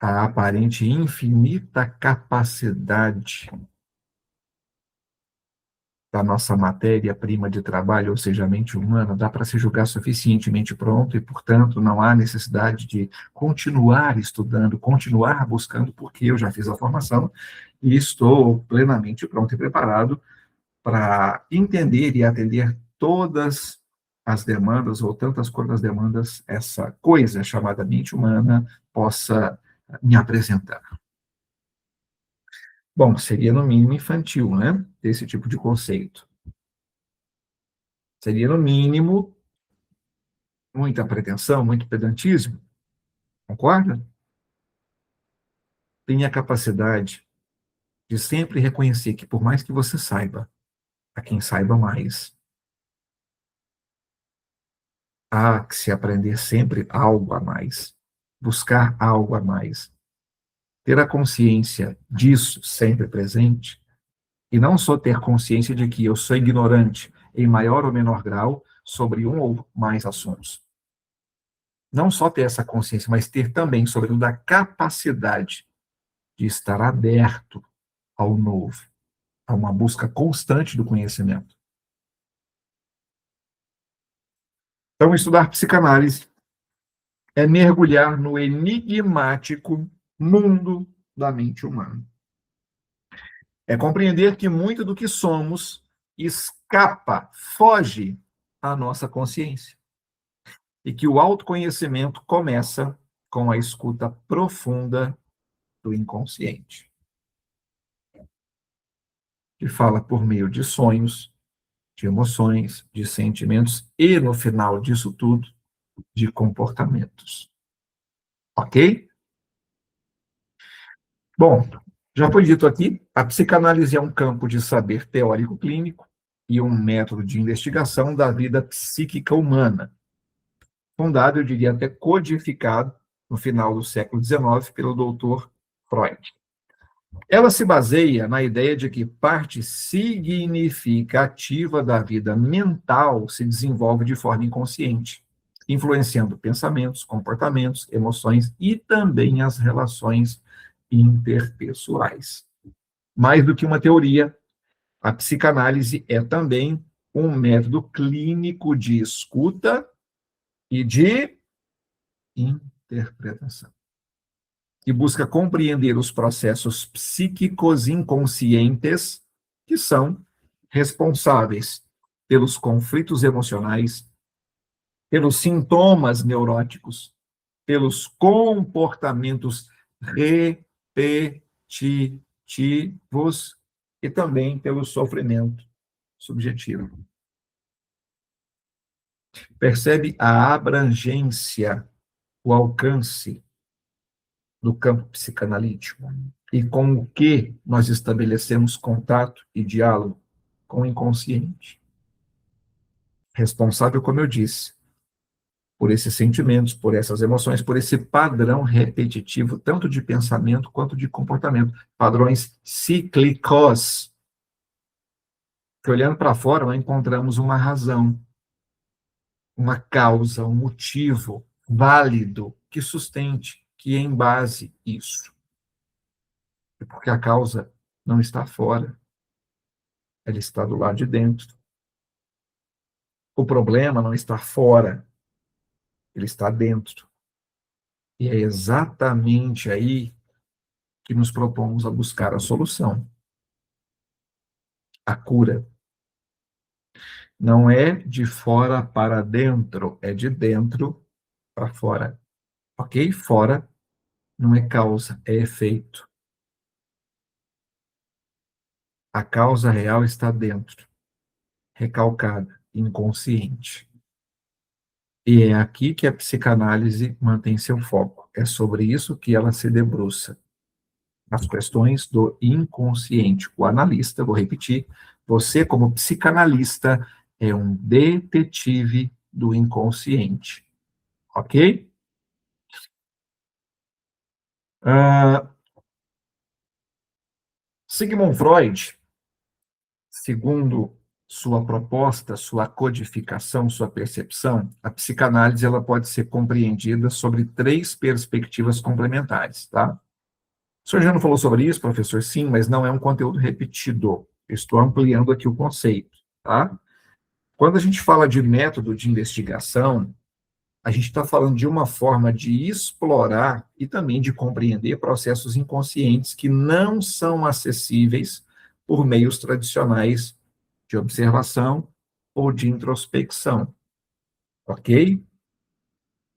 S1: a aparente infinita capacidade da nossa matéria-prima de trabalho, ou seja, a mente humana, dá para se julgar suficientemente pronto e, portanto, não há necessidade de continuar estudando, continuar buscando, porque eu já fiz a formação e estou plenamente pronto e preparado para entender e atender todas as demandas, ou tantas quanto as demandas, essa coisa chamada mente humana possa me apresentar. Bom, seria no mínimo infantil, né? Esse tipo de conceito. Seria no mínimo muita pretensão, muito pedantismo, concorda? Tenha a capacidade de sempre reconhecer que, por mais que você saiba, há quem saiba mais. Há que se aprender sempre algo a mais, buscar algo a mais, ter a consciência disso sempre presente, e não só ter consciência de que eu sou ignorante em maior ou menor grau sobre um ou mais assuntos. Não só ter essa consciência, mas ter também, sobretudo, a capacidade de estar aberto ao novo, a uma busca constante do conhecimento. Então, estudar psicanálise é mergulhar no enigmático mundo da mente humana. É compreender que muito do que somos escapa, foge à nossa consciência. E que o autoconhecimento começa com a escuta profunda do inconsciente, que fala por meio de sonhos, de emoções, de sentimentos e, no final disso tudo, de comportamentos. Ok? Bom, já foi dito aqui, a psicanálise é um campo de saber teórico clínico e um método de investigação da vida psíquica humana, fundado, eu diria até codificado, no final do século XIX, pelo doutor Freud. Ela se baseia na ideia de que parte significativa da vida mental se desenvolve de forma inconsciente, influenciando pensamentos, comportamentos, emoções e também as relações interpessoais. Mais do que uma teoria, a psicanálise é também um método clínico de escuta e de interpretação, que busca compreender os processos psíquicos inconscientes que são responsáveis pelos conflitos emocionais, pelos sintomas neuróticos, pelos comportamentos repetitivos e também pelo sofrimento subjetivo. Percebe a abrangência, o alcance do campo psicanalítico e com o que nós estabelecemos contato e diálogo com o inconsciente. Responsável, como eu disse, por esses sentimentos, por essas emoções, por esse padrão repetitivo, tanto de pensamento quanto de comportamento. Padrões cíclicos. Que olhando para fora, nós encontramos uma razão, uma causa, um motivo válido que sustente, que embase isso. Porque a causa não está fora, ela está do lado de dentro. O problema não está fora, ele está dentro. E é exatamente aí que nos propomos a buscar a solução, a cura. Não é de fora para dentro, é de dentro para fora. Ok? Fora não é causa, é efeito. A causa real está dentro, recalcada, inconsciente. E é aqui que a psicanálise mantém seu foco. É sobre isso que ela se debruça. As questões do inconsciente. O analista, vou repetir, você como psicanalista é um detetive do inconsciente. Ok? Ah, Sigmund Freud, segundo sua proposta, sua codificação, sua percepção, a psicanálise ela pode ser compreendida sobre três perspectivas complementares, tá? O senhor já não falou sobre isso, professor? Sim, mas não é um conteúdo repetido. Eu estou ampliando aqui o conceito, tá? Quando a gente fala de método de investigação, a gente está falando de uma forma de explorar e também de compreender processos inconscientes que não são acessíveis por meios tradicionais de observação ou de introspecção. ok?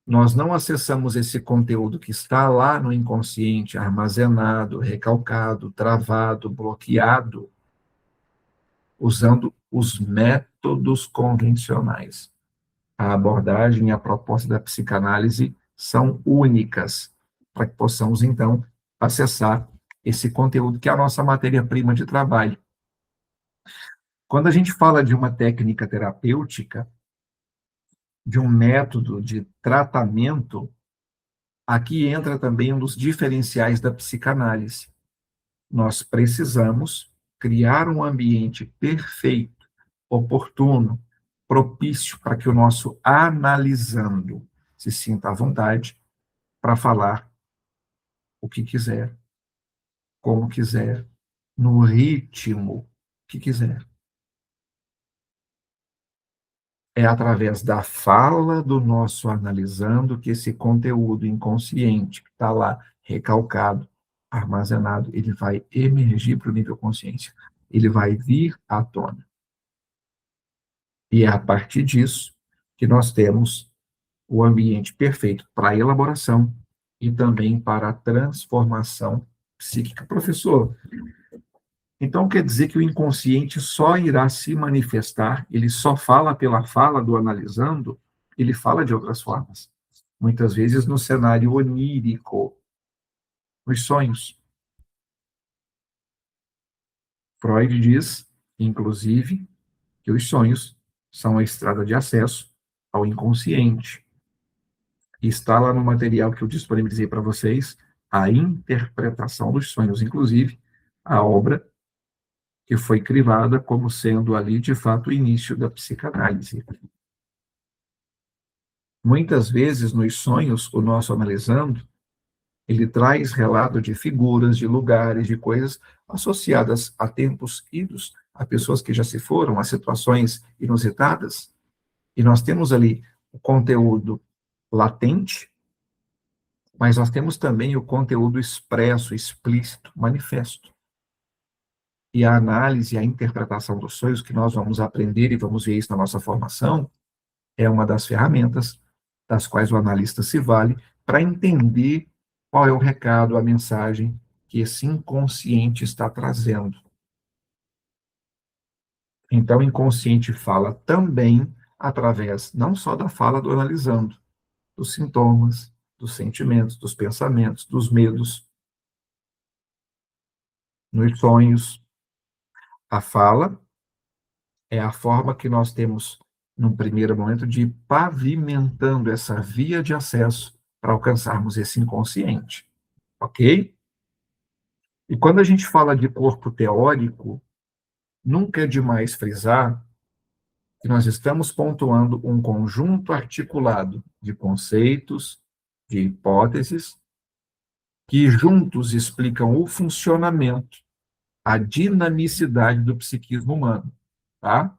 S1: Nós não acessamos esse conteúdo que está lá no inconsciente, armazenado, recalcado, travado, bloqueado, usando os métodos convencionais. A abordagem e a proposta da psicanálise são únicas, para que possamos, então, acessar esse conteúdo que é a nossa matéria-prima de trabalho. Quando a gente fala de uma técnica terapêutica, de um método de tratamento, aqui entra também um dos diferenciais da psicanálise. Nós precisamos criar um ambiente perfeito, oportuno, propício para que o nosso analisando se sinta à vontade para falar o que quiser, como quiser, no ritmo que quiser. É através da fala do nosso analisando que esse conteúdo inconsciente que está lá recalcado, armazenado, ele vai emergir para o nível consciência. Ele vai vir à tona. E é a partir disso que nós temos o ambiente perfeito para a elaboração e também para a transformação psíquica. Professor, então quer dizer que o inconsciente só irá se manifestar, ele só fala pela fala do analisando, ele fala de outras formas. Muitas vezes no cenário onírico, nos sonhos. Freud diz, inclusive, que os sonhos são a estrada de acesso ao inconsciente. E está lá no material que eu disponibilizei para vocês, a interpretação dos sonhos, inclusive a obra que foi crivada como sendo ali, de fato, o início da psicanálise. Muitas vezes, nos sonhos, o nosso analisando, ele traz relato de figuras, de lugares, de coisas associadas a tempos idos, a pessoas que já se foram, a situações inusitadas, e nós temos ali o conteúdo latente, mas nós temos também o conteúdo expresso, explícito, manifesto. E a análise, a interpretação dos sonhos, que nós vamos aprender e vamos ver isso na nossa formação, é uma das ferramentas das quais o analista se vale para entender qual é o recado, a mensagem que esse inconsciente está trazendo. Então, o inconsciente fala também através, não só da fala do analisando, dos sintomas, dos sentimentos, dos pensamentos, dos medos, nos sonhos. A fala é a forma que nós temos, num primeiro momento, de ir pavimentando essa via de acesso para alcançarmos esse inconsciente, ok? E quando a gente fala de corpo teórico, nunca é demais frisar que nós estamos pontuando um conjunto articulado de conceitos, de hipóteses, que juntos explicam o funcionamento, a dinamicidade do psiquismo humano, tá?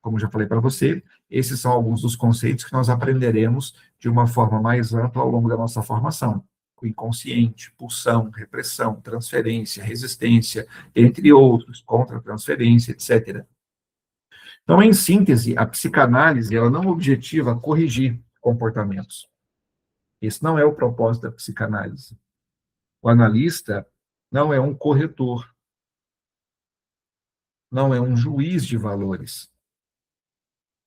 S1: Como já falei para você, esses são alguns dos conceitos que nós aprenderemos de uma forma mais ampla ao longo da nossa formação. O inconsciente, pulsão, repressão, transferência, resistência, entre outros, contra-transferência, etc. Então, em síntese, a psicanálise ela não objetiva corrigir comportamentos. Esse não é o propósito da psicanálise. O analista não é um corretor, não é um juiz de valores.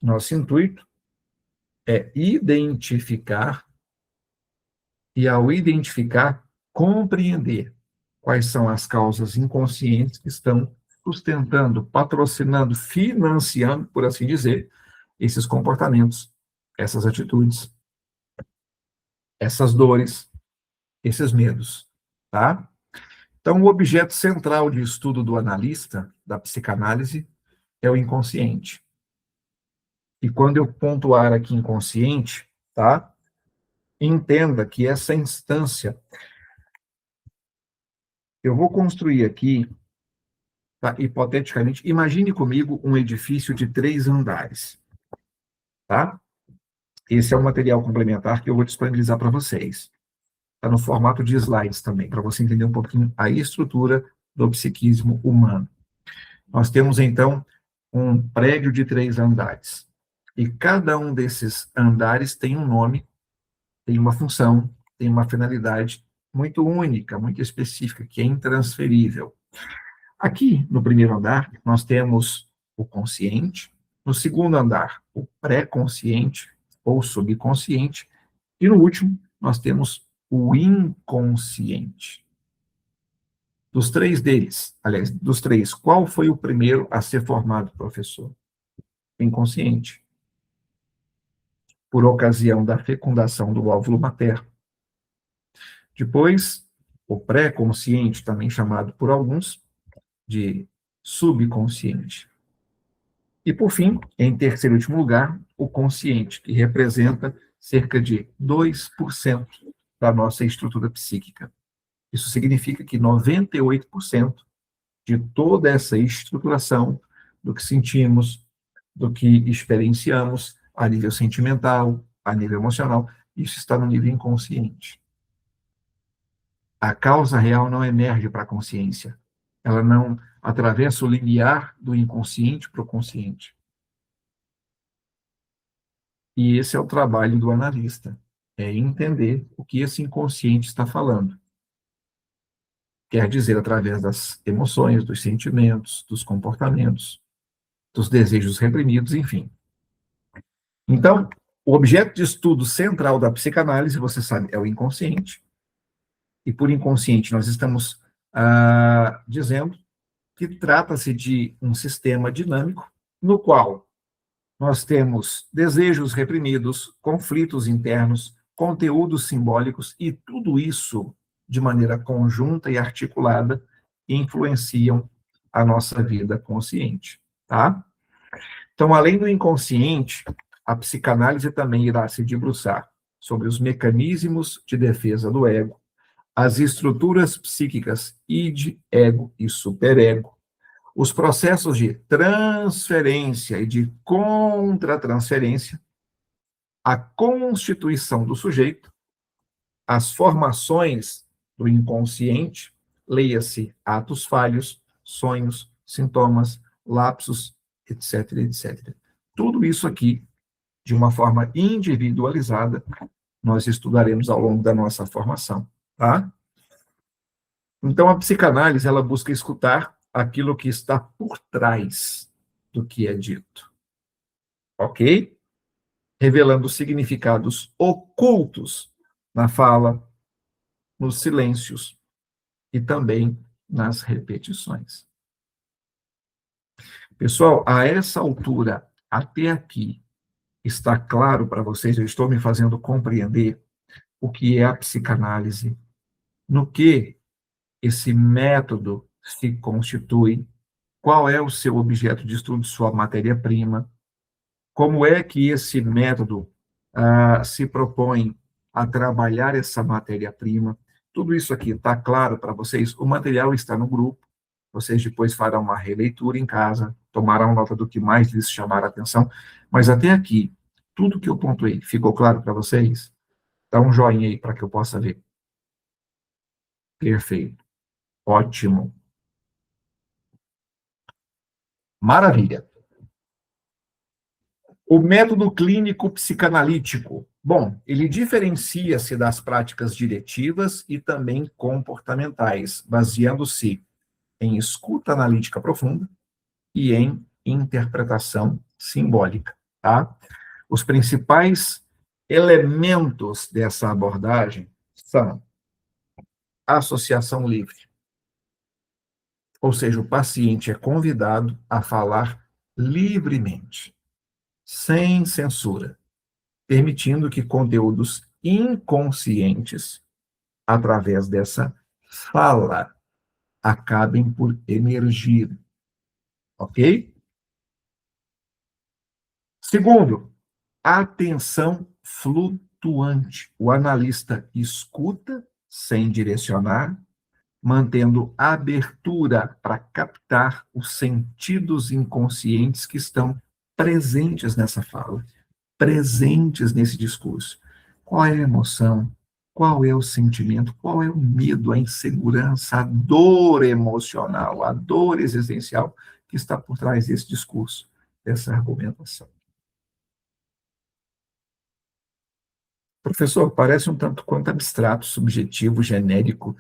S1: Nosso intuito é identificar e, ao identificar, compreender quais são as causas inconscientes que estão sustentando, patrocinando, financiando, por assim dizer, esses comportamentos, essas atitudes, essas dores, esses medos, tá? Então, o objeto central de estudo do analista, da psicanálise, é o inconsciente. E quando eu pontuar aqui inconsciente, tá? Entenda que essa instância, eu vou construir aqui, tá? Hipoteticamente, imagine comigo um edifício de 3 andares, tá? Esse é o material complementar que eu vou disponibilizar para vocês. Está no formato de slides também, para você entender um pouquinho a estrutura do psiquismo humano. Nós temos, então, um prédio de 3 andares. E cada um desses andares tem um nome, tem uma função, tem uma finalidade muito única, muito específica, que é intransferível. Aqui, no primeiro andar, nós temos o consciente, no segundo andar, o pré-consciente ou subconsciente, e no último, nós temos o inconsciente. Dos três deles, aliás, dos três, qual foi o primeiro a ser formado, professor? O inconsciente, por ocasião da fecundação do óvulo materno. Depois, o pré-consciente, também chamado por alguns de subconsciente. E, por fim, em terceiro e último lugar, o consciente, que representa cerca de 2% da nossa estrutura psíquica. Isso significa que 98% de toda essa estruturação do que sentimos, do que experienciamos a nível sentimental, a nível emocional, isso está no nível inconsciente. A causa real não emerge para a consciência. Ela não atravessa o limiar do inconsciente para o consciente. E esse é o trabalho do analista, é entender o que esse inconsciente está falando. Quer dizer, através das emoções, dos sentimentos, dos comportamentos, dos desejos reprimidos, enfim. Então, o objeto de estudo central da psicanálise, você sabe, é o inconsciente. E por inconsciente, nós estamos dizendo que trata-se de um sistema dinâmico no qual nós temos desejos reprimidos, conflitos internos, conteúdos simbólicos, e tudo isso, de maneira conjunta e articulada, influenciam a nossa vida consciente, tá? Então, além do inconsciente, a psicanálise também irá se debruçar sobre os mecanismos de defesa do ego, as estruturas psíquicas id, ego e superego, os processos de transferência e de contratransferência, a constituição do sujeito, as formações do inconsciente, leia-se atos falhos, sonhos, sintomas, lapsos, etc, etc. Tudo isso aqui, de uma forma individualizada, nós estudaremos ao longo da nossa formação, tá? Então, a psicanálise, ela busca escutar aquilo que está por trás do que é dito, ok? Revelando significados ocultos na fala, nos silêncios e também nas repetições. Pessoal, a essa altura, até aqui, está claro para vocês, eu estou me fazendo compreender o que é a psicanálise, no que esse método se constitui, qual é o seu objeto de estudo, sua matéria-prima, como é que esse método se propõe a trabalhar essa matéria-prima. Tudo isso aqui está claro para vocês? O material está no grupo, vocês depois farão uma releitura em casa, tomarão nota do que mais lhes chamar a atenção, mas até aqui, tudo que eu pontuei, ficou claro para vocês? Dá um joinha aí para que eu possa ver. Perfeito. Ótimo. Maravilha. O método clínico psicanalítico. Bom, ele diferencia-se das práticas diretivas e também comportamentais, baseando-se em escuta analítica profunda e em interpretação simbólica, tá? Os principais elementos dessa abordagem são associação livre, ou seja, o paciente é convidado a falar livremente, sem censura, permitindo que conteúdos inconscientes, através dessa fala, acabem por emergir. Ok? Segundo, atenção flutuante. O analista escuta sem direcionar, mantendo abertura para captar os sentidos inconscientes que estão presentes nessa fala, presentes nesse discurso. Qual é a emoção? Qual é o sentimento? Qual é o medo, a insegurança, a dor emocional, a dor existencial que está por trás desse discurso, dessa argumentação? Professor, parece um tanto quanto abstrato, subjetivo, genérico,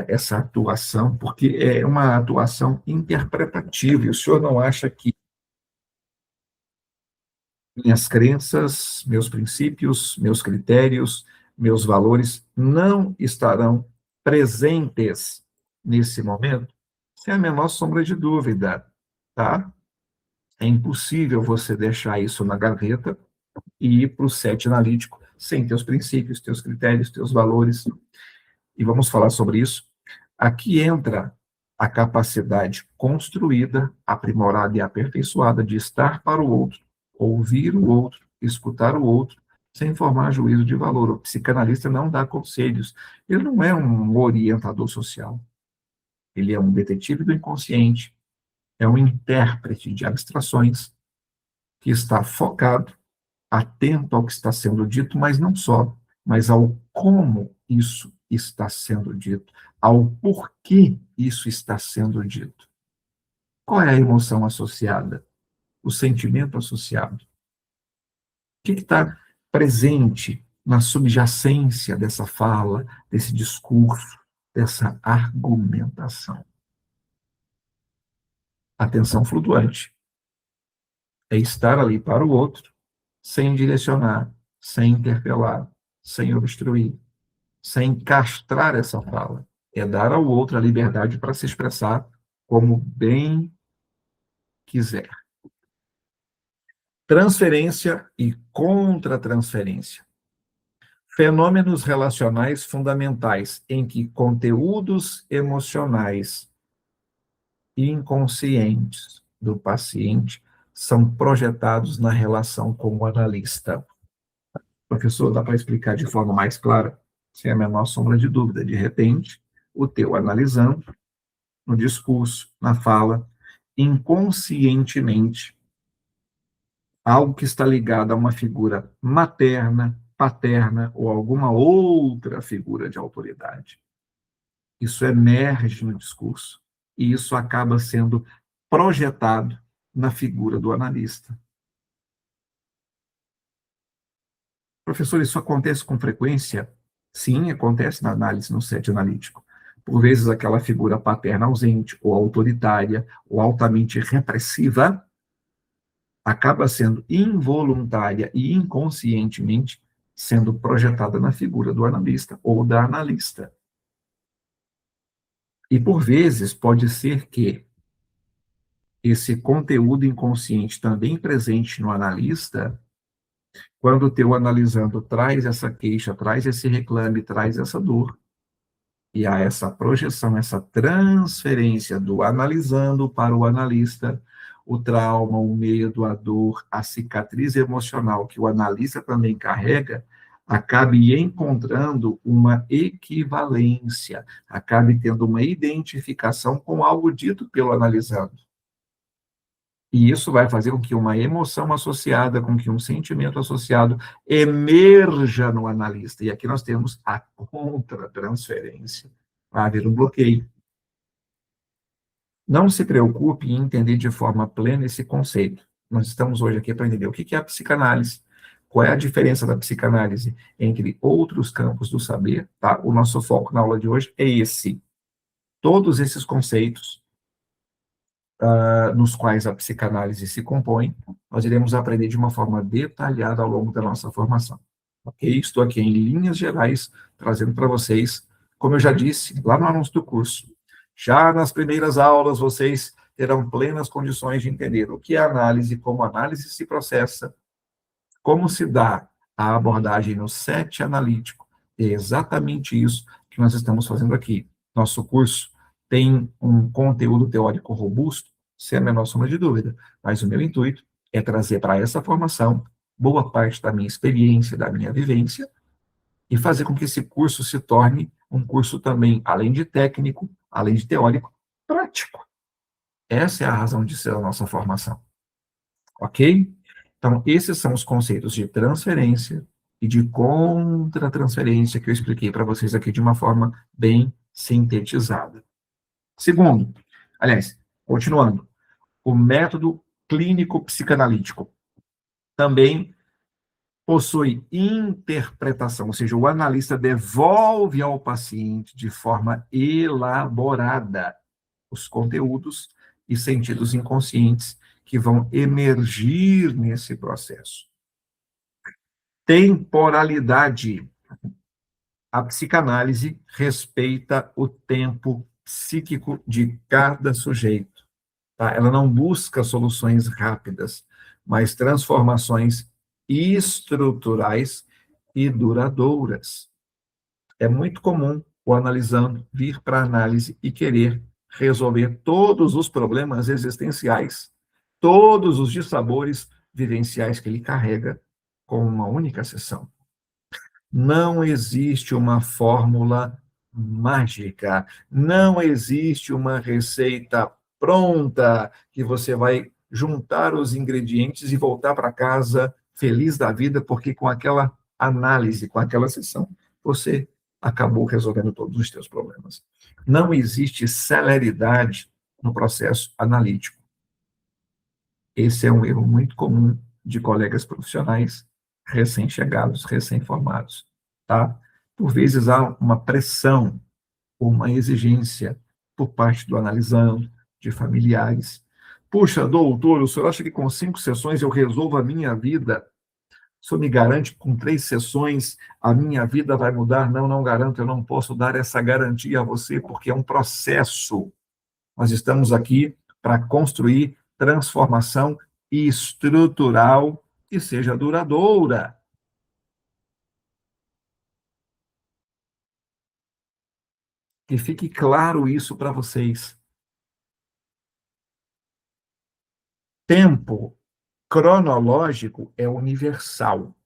S1: essa atuação, porque é uma atuação interpretativa, e o senhor não acha que minhas crenças, meus princípios, meus critérios, meus valores não estarão presentes nesse momento? Sem a menor sombra de dúvida, tá? É impossível você deixar isso na gaveta e ir para o set analítico sem teus princípios, teus critérios, teus valores. E vamos falar sobre isso. Aqui entra a capacidade construída, aprimorada e aperfeiçoada de estar para o outro, ouvir o outro, escutar o outro, sem formar juízo de valor. O psicanalista não dá conselhos. Ele não é um orientador social. Ele é um detetive do inconsciente, é um intérprete de abstrações que está focado, atento ao que está sendo dito, mas não só, mas ao como isso está sendo dito, ao porquê isso está sendo dito. Qual é a emoção associada? O sentimento associado? O que está presente na subjacência dessa fala, desse discurso, dessa argumentação? Atenção flutuante. É estar ali para o outro, sem direcionar, sem interpelar, sem obstruir, sem castrar essa fala. É dar ao outro a liberdade para se expressar como bem quiser. Transferência e contra-transferência. Fenômenos relacionais fundamentais em que conteúdos emocionais inconscientes do paciente são projetados na relação com o analista. Professor, dá para explicar de forma mais clara? Sem a menor sombra de dúvida. De repente, o teu analisando, no discurso, na fala, inconscientemente, algo que está ligado a uma figura materna, paterna ou alguma outra figura de autoridade. Isso emerge no discurso e isso acaba sendo projetado na figura do analista. Professor, isso acontece com frequência? Sim, acontece na análise, no set analítico. Por vezes, aquela figura paterna ausente, ou autoritária, ou altamente repressiva, acaba sendo involuntária e inconscientemente sendo projetada na figura do analista ou da analista. E, por vezes, pode ser que esse conteúdo inconsciente também presente no analista, quando o teu analisando traz essa queixa, traz esse reclame, traz essa dor, e há essa projeção, essa transferência do analisando para o analista, o trauma, o medo, a dor, a cicatriz emocional que o analista também carrega, acabe encontrando uma equivalência, acabe tendo uma identificação com algo dito pelo analisando. E isso vai fazer com que uma emoção associada, com que um sentimento associado emerja no analista. E aqui nós temos a contra-transferência. Vai haver um bloqueio. Não se preocupe em entender de forma plena esse conceito. Nós estamos hoje aqui para entender o que é a psicanálise, qual é a diferença da psicanálise entre outros campos do saber, tá? O nosso foco na aula de hoje é esse. Todos esses conceitos nos quais a psicanálise se compõe, nós iremos aprender de uma forma detalhada ao longo da nossa formação. Ok? Estou aqui em linhas gerais, trazendo para vocês, como eu já disse lá no anúncio do curso, já nas primeiras aulas vocês terão plenas condições de entender o que é análise, como a análise se processa, como se dá a abordagem no set analítico. É exatamente isso que nós estamos fazendo aqui. Nosso curso tem um conteúdo teórico robusto, sem a menor sombra de dúvida, mas o meu intuito é trazer para essa formação boa parte da minha experiência, da minha vivência, e fazer com que esse curso se torne um curso também, além de técnico, além de teórico, prático. Essa é a razão de ser a nossa formação. Ok? Então, esses são os conceitos de transferência e de contra-transferência que eu expliquei para vocês aqui de uma forma bem sintetizada. Segundo, aliás, continuando, o método clínico psicanalítico. Também possui interpretação, ou seja, o analista devolve ao paciente de forma elaborada os conteúdos e sentidos inconscientes que vão emergir nesse processo. Temporalidade. A psicanálise respeita o tempo psíquico de cada sujeito. Tá? Ela não busca soluções rápidas, mas transformações estruturais e duradouras. É muito comum o analisando vir para a análise e querer resolver todos os problemas existenciais, todos os dissabores vivenciais que ele carrega com uma única sessão. Não existe uma fórmula mágica, não existe uma receita pronta que você vai juntar os ingredientes e voltar para casa feliz da vida, porque com aquela análise, com aquela sessão, você acabou resolvendo todos os seus problemas. Não existe celeridade no processo analítico. Esse é um erro muito comum de colegas profissionais recém-chegados, recém-formados, tá? Por vezes há uma pressão, uma exigência por parte do analisando, de familiares. Puxa, doutor, o senhor acha que com 5 sessões eu resolvo a minha vida? O senhor me garante que com 3 sessões a minha vida vai mudar? Não, não garanto, eu não posso dar essa garantia a você, porque é um processo. Nós estamos aqui para construir transformação estrutural que seja duradoura. Que fique claro isso para vocês. Tempo cronológico é universal,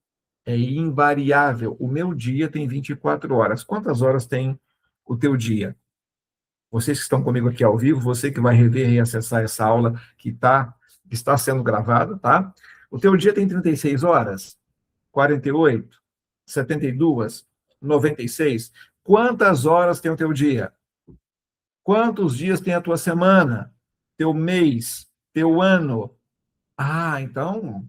S1: é invariável. O meu dia tem 24 horas. Quantas horas tem o teu dia? Vocês que estão comigo aqui ao vivo, você que vai rever e acessar essa aula que está sendo gravada, tá? O teu dia tem 36 horas? 48? 72? 96? Quantas horas tem o teu dia? Quantos dias tem a tua semana? Teu mês? Teu ano? Ah, então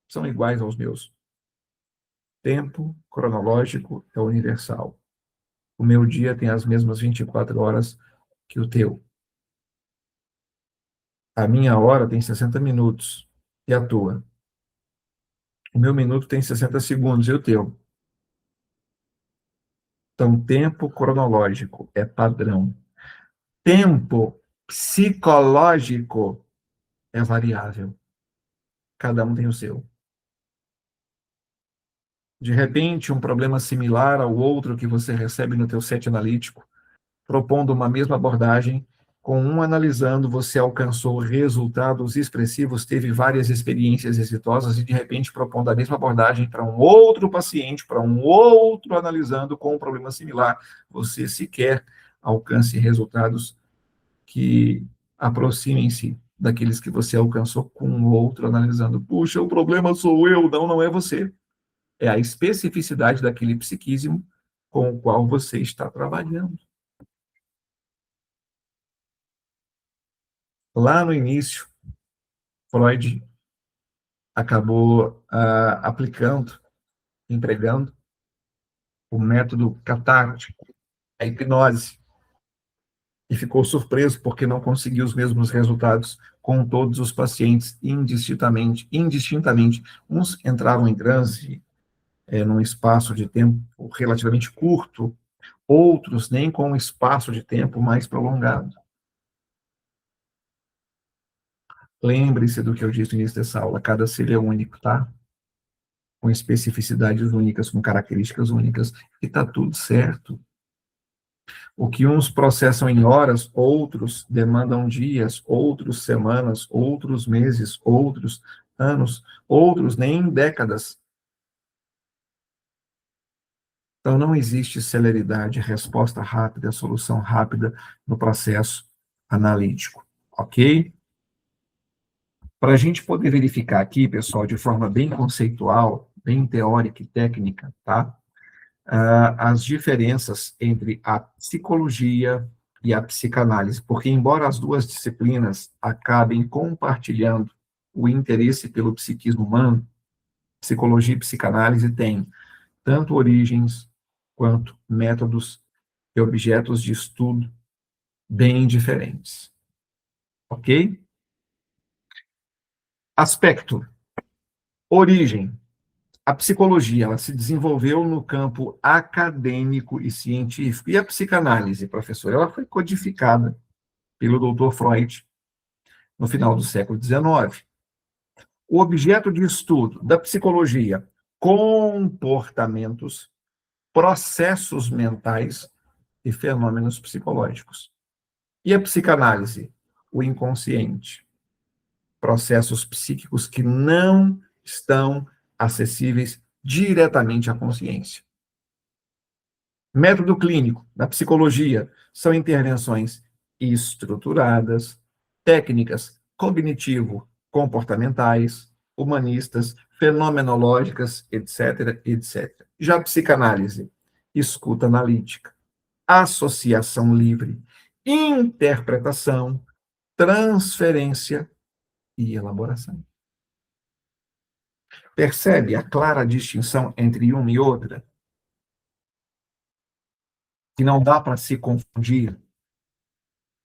S1: são iguais aos meus. Tempo cronológico é universal. O meu dia tem as mesmas 24 horas que o teu. A minha hora tem 60 minutos. E a tua? O meu minuto tem 60 segundos. E o teu? Então, tempo cronológico é padrão. Tempo psicológico é variável. Cada um tem o seu. De repente, um problema similar ao outro que você recebe no teu set analítico, propondo uma mesma abordagem, com um analisando, você alcançou resultados expressivos, teve várias experiências exitosas e, de repente, propondo a mesma abordagem para um outro paciente, para um outro analisando com um problema similar, você sequer alcance resultados que aproximem-se daqueles que você alcançou com o outro analisando. Puxa, o problema sou eu, não, não é você. É a especificidade daquele psiquismo com o qual você está trabalhando. Lá no início, Freud acabou aplicando, empregando o método catártico, a hipnose, e ficou surpreso porque não conseguiu os mesmos resultados com todos os pacientes indistintamente. Uns entravam em transe num espaço de tempo relativamente curto, outros nem com um espaço de tempo mais prolongado. Lembre-se do que eu disse no início dessa aula, cada ser é único, tá? Com especificidades únicas, com características únicas, e está tudo certo. O que uns processam em horas, outros demandam dias, outros semanas, outros meses, outros anos, outros nem em décadas. Então, não existe celeridade, resposta rápida, solução rápida no processo analítico, ok? Para a gente poder verificar aqui, pessoal, de forma bem conceitual, bem teórica e técnica, tá? As diferenças entre a psicologia e a psicanálise, porque embora as duas disciplinas acabem compartilhando o interesse pelo psiquismo humano, Psicologia e psicanálise têm tanto origens quanto métodos e objetos de estudo bem diferentes. Ok? Aspecto. Origem. A psicologia, ela se desenvolveu no campo acadêmico e científico. E a psicanálise, professor, ela foi codificada pelo Dr. Freud no final do século XIX. O objeto de estudo da psicologia, comportamentos, processos mentais e fenômenos psicológicos. E a psicanálise, o inconsciente, processos psíquicos que não estão acessíveis diretamente à consciência. Método clínico da psicologia são intervenções estruturadas, técnicas cognitivo-comportamentais, humanistas, fenomenológicas, etc., etc. Já a psicanálise, escuta analítica, associação livre, interpretação, transferência e elaboração. Percebe a clara distinção entre uma e outra? Que não dá para se confundir,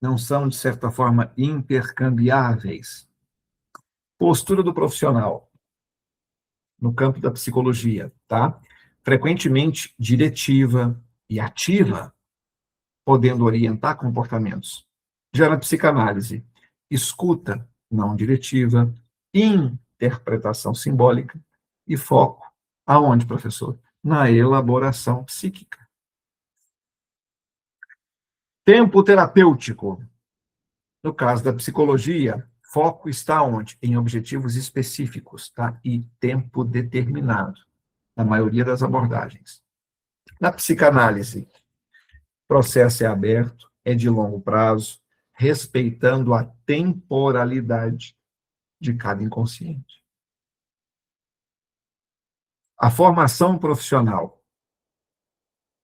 S1: não são, de certa forma, intercambiáveis. Postura do profissional no campo da psicologia, tá? Frequentemente diretiva e ativa, podendo orientar comportamentos. Já na psicanálise, escuta não diretiva, interpretação simbólica e foco aonde, professor? Na elaboração psíquica. Tempo terapêutico. No caso da psicologia, foco está onde? Em objetivos específicos, tá? E tempo determinado, na maioria das abordagens. Na psicanálise, o processo é aberto, é de longo prazo, respeitando a temporalidade de cada inconsciente. A formação profissional.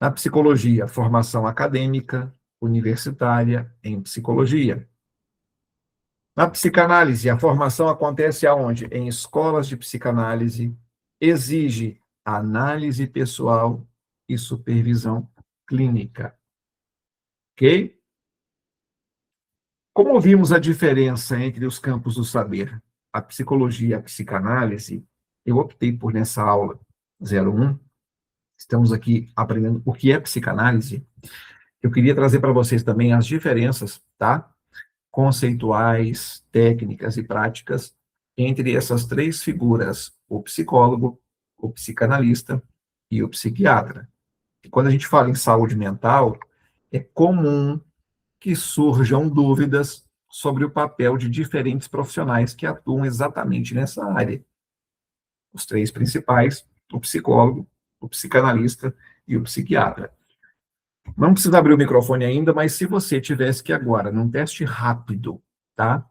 S1: Na psicologia, formação acadêmica, universitária em psicologia. Na psicanálise, a formação acontece aonde? Em escolas de psicanálise, exige análise pessoal e supervisão clínica. Ok? Como vimos a diferença entre os campos do saber, a psicologia e a psicanálise, eu optei por, nessa aula 01, estamos aqui aprendendo o que é psicanálise, eu queria trazer para vocês também as diferenças, tá? Conceituais, técnicas e práticas entre essas três figuras, o psicólogo, o psicanalista e o psiquiatra. E quando a gente fala em saúde mental, é comum que surjam dúvidas sobre o papel de diferentes profissionais que atuam exatamente nessa área. Os três principais, o psicólogo, o psicanalista e o psiquiatra. Não precisa abrir o microfone ainda, mas se você tivesse que agora, num teste rápido, tá?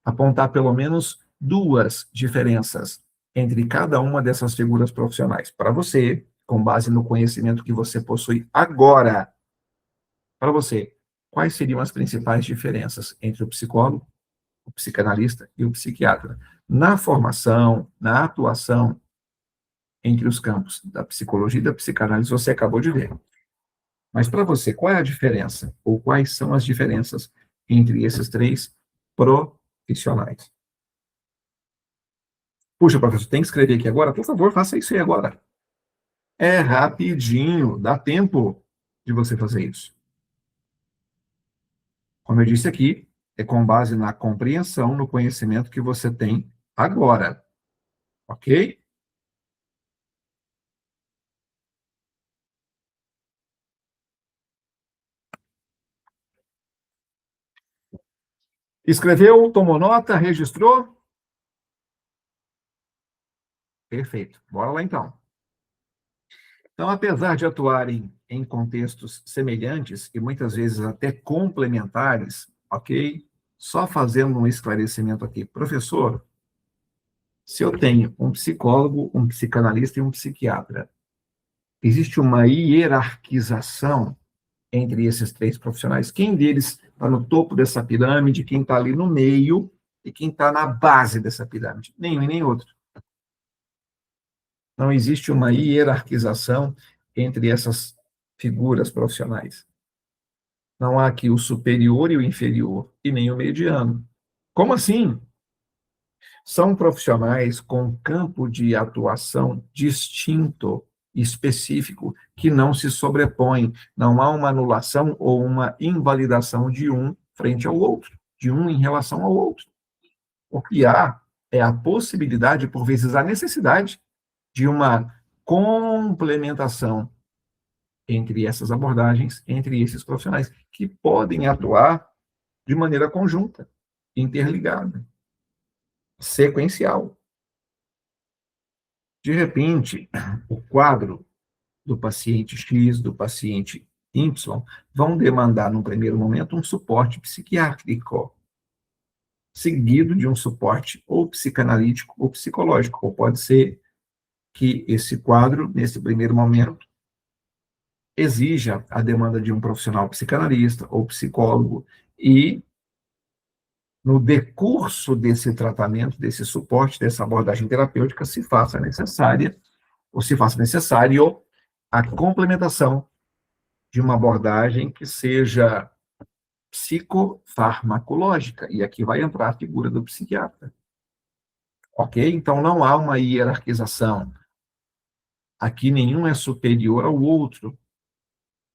S1: Apontar pelo menos duas diferenças entre cada uma dessas figuras profissionais. Para você, com base no conhecimento que você possui agora, para você, quais seriam as principais diferenças entre o psicólogo, o psicanalista e o psiquiatra? Na formação, na atuação entre os campos da psicologia e da psicanálise, você acabou de ver. Mas para você, qual é a diferença? Ou quais são as diferenças entre esses três profissionais? Puxa, professor, tem que escrever aqui agora? Por favor, faça isso aí agora. É rapidinho, dá tempo de você fazer isso. Como eu disse aqui, é com base na compreensão, no conhecimento que você tem agora. Ok? Escreveu, tomou nota, registrou? Perfeito. Bora lá então. Então, apesar de atuarem em contextos semelhantes e muitas vezes até complementares, ok? Só fazendo um esclarecimento aqui. Professor, se eu tenho um psicólogo, um psicanalista e um psiquiatra, existe uma hierarquização entre esses três profissionais? Quem deles está no topo dessa pirâmide, quem está ali no meio e quem está na base dessa pirâmide? Nenhum e nem outro. Não existe uma hierarquização entre essas figuras profissionais. Não há aqui o superior e o inferior, e nem o mediano. Como assim? São profissionais com campo de atuação distinto, específico, que não se sobrepõem. Não há uma anulação ou uma invalidação de um frente ao outro, de um em relação ao outro. O que há é a possibilidade, por vezes a necessidade, de uma complementação entre essas abordagens, entre esses profissionais, que podem atuar de maneira conjunta, interligada, sequencial. De repente, o quadro do paciente X, do paciente Y, vão demandar, num primeiro momento, um suporte psiquiátrico, seguido de um suporte ou psicanalítico ou psicológico, ou pode ser que esse quadro, nesse primeiro momento, exija a demanda de um profissional psicanalista ou psicólogo e, no decurso desse tratamento, desse suporte, dessa abordagem terapêutica, se faça necessária, ou se faça necessário, a complementação de uma abordagem que seja psicofarmacológica, e aqui vai entrar a figura do psiquiatra. Ok? Então, não há uma hierarquização. Aqui nenhum é superior ao outro.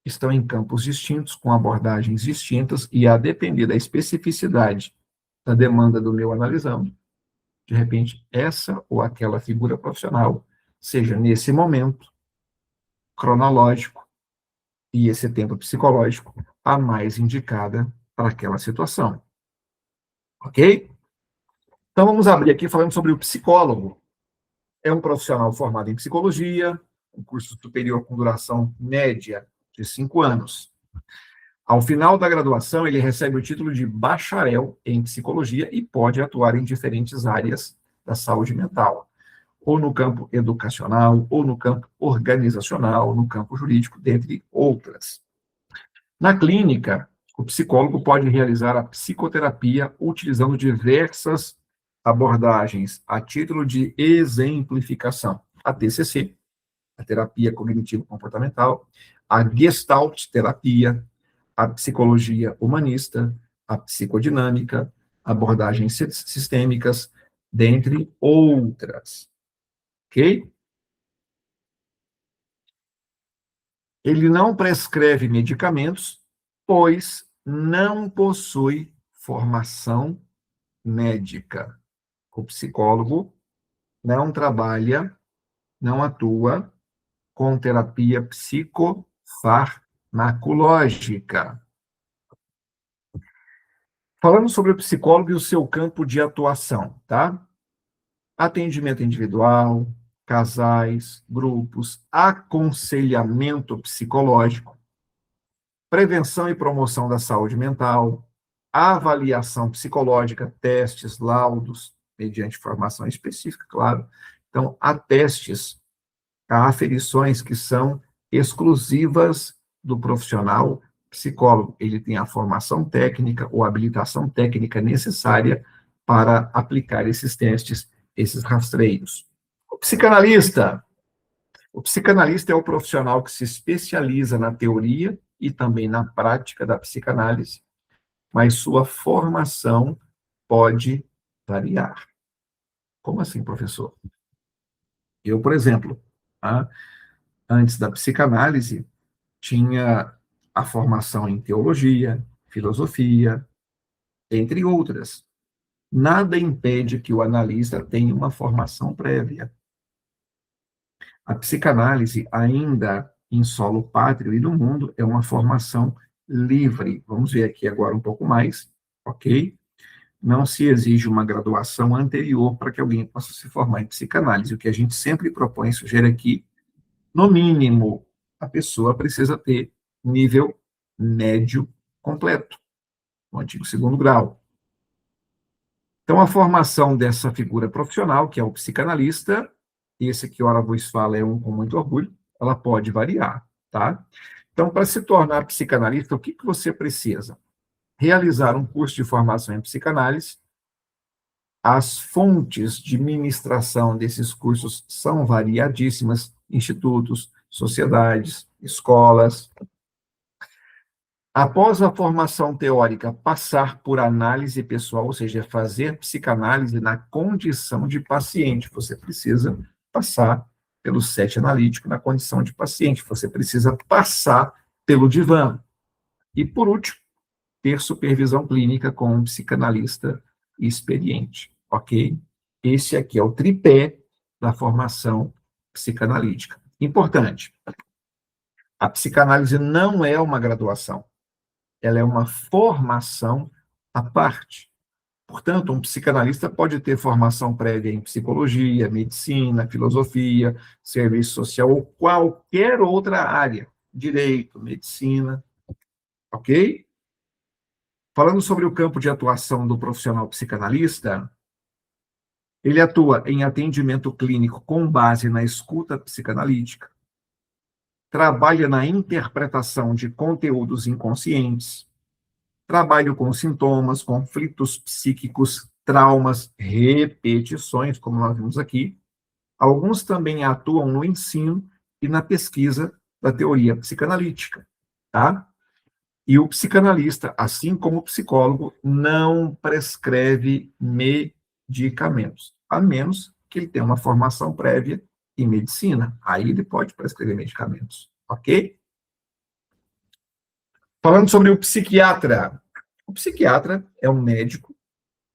S1: Estão em campos distintos, com abordagens distintas, e a depender da especificidade da demanda do meu analisando, de repente, essa ou aquela figura profissional, seja nesse momento cronológico e esse tempo psicológico, a mais indicada para aquela situação. Ok? Então, vamos abrir aqui falando sobre o psicólogo. É um profissional formado em psicologia, um curso superior com duração média de 5 anos. Ao final da graduação, ele recebe o título de bacharel em psicologia e pode atuar em diferentes áreas da saúde mental, ou no campo educacional, ou no campo organizacional, no campo jurídico, dentre outras. Na clínica, o psicólogo pode realizar a psicoterapia utilizando diversas abordagens a título de exemplificação. A TCC, a terapia cognitivo-comportamental, a Gestalt terapia, a psicologia humanista, a psicodinâmica, abordagens sistêmicas, dentre outras. Ok? Ele não prescreve medicamentos, pois não possui formação médica. O psicólogo não trabalha, não atua com terapia psicofarmacológica. Falando sobre o psicólogo e o seu campo de atuação, tá? Atendimento individual, casais, grupos, aconselhamento psicológico, prevenção e promoção da saúde mental, avaliação psicológica, testes, laudos, mediante formação específica, claro. Então, há testes, há aferições que são exclusivas do profissional psicólogo. Ele tem a formação técnica ou habilitação técnica necessária para aplicar esses testes, esses rastreios. O psicanalista. O psicanalista é o profissional que se especializa na teoria e também na prática da psicanálise, mas sua formação pode variar. Como assim, professor? Eu, por exemplo, tá? Antes da psicanálise, tinha a formação em teologia, filosofia, entre outras. Nada impede que o analista tenha uma formação prévia. A psicanálise, ainda em solo pátrio e no mundo, é uma formação livre. Vamos ver aqui agora um pouco mais, ok? Não se exige uma graduação anterior para que alguém possa se formar em psicanálise. O que a gente sempre propõe e sugere aqui, no mínimo, a pessoa precisa ter nível médio completo, no antigo segundo grau. Então, a formação dessa figura profissional, que é o psicanalista, esse que ora vos fala é um com muito orgulho, ela pode variar, tá? Então, para se tornar psicanalista, o que você precisa? Realizar um curso de formação em psicanálise, As fontes de ministração desses cursos são variadíssimas, institutos, sociedades, escolas. Após a formação teórica, passar por análise pessoal, ou seja, fazer psicanálise na condição de paciente. Você precisa passar pelo SET analítico na condição de paciente. Você precisa passar pelo divã. E, por último, ter supervisão clínica com um psicanalista experiente, ok? Esse aqui é o tripé da formação psicanalítica. Importante, a psicanálise não é uma graduação, ela é uma formação à parte. Portanto, um psicanalista pode ter formação prévia em psicologia, medicina, filosofia, serviço social ou qualquer outra área, direito, medicina, ok? Falando sobre o campo de atuação do profissional psicanalista, ele atua em atendimento clínico com base na escuta psicanalítica, trabalha na interpretação de conteúdos inconscientes, trabalha com sintomas, conflitos psíquicos, traumas, repetições, como nós vimos aqui. Alguns também atuam no ensino e na pesquisa da teoria psicanalítica, tá? E o psicanalista, assim como o psicólogo, não prescreve medicamentos, a menos que ele tenha uma formação prévia em medicina. Aí ele pode prescrever medicamentos, ok? Falando sobre o psiquiatra. O psiquiatra é um médico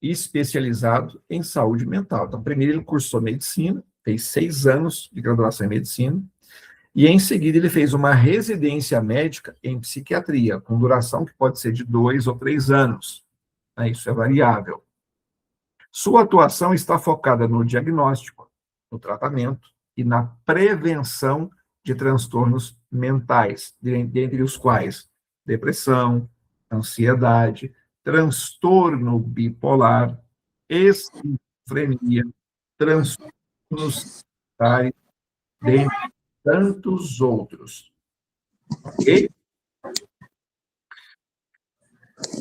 S1: especializado em saúde mental. Então, primeiro ele cursou medicina, fez 6 anos de graduação em medicina, e em seguida ele fez uma residência médica em psiquiatria, com duração que pode ser de 2 ou 3 anos. Isso é variável. Sua atuação está focada no diagnóstico, no tratamento e na prevenção de transtornos mentais, dentre os quais depressão, ansiedade, transtorno bipolar, esquizofrenia, transtornos mentais, dentre tantos outros. Ok?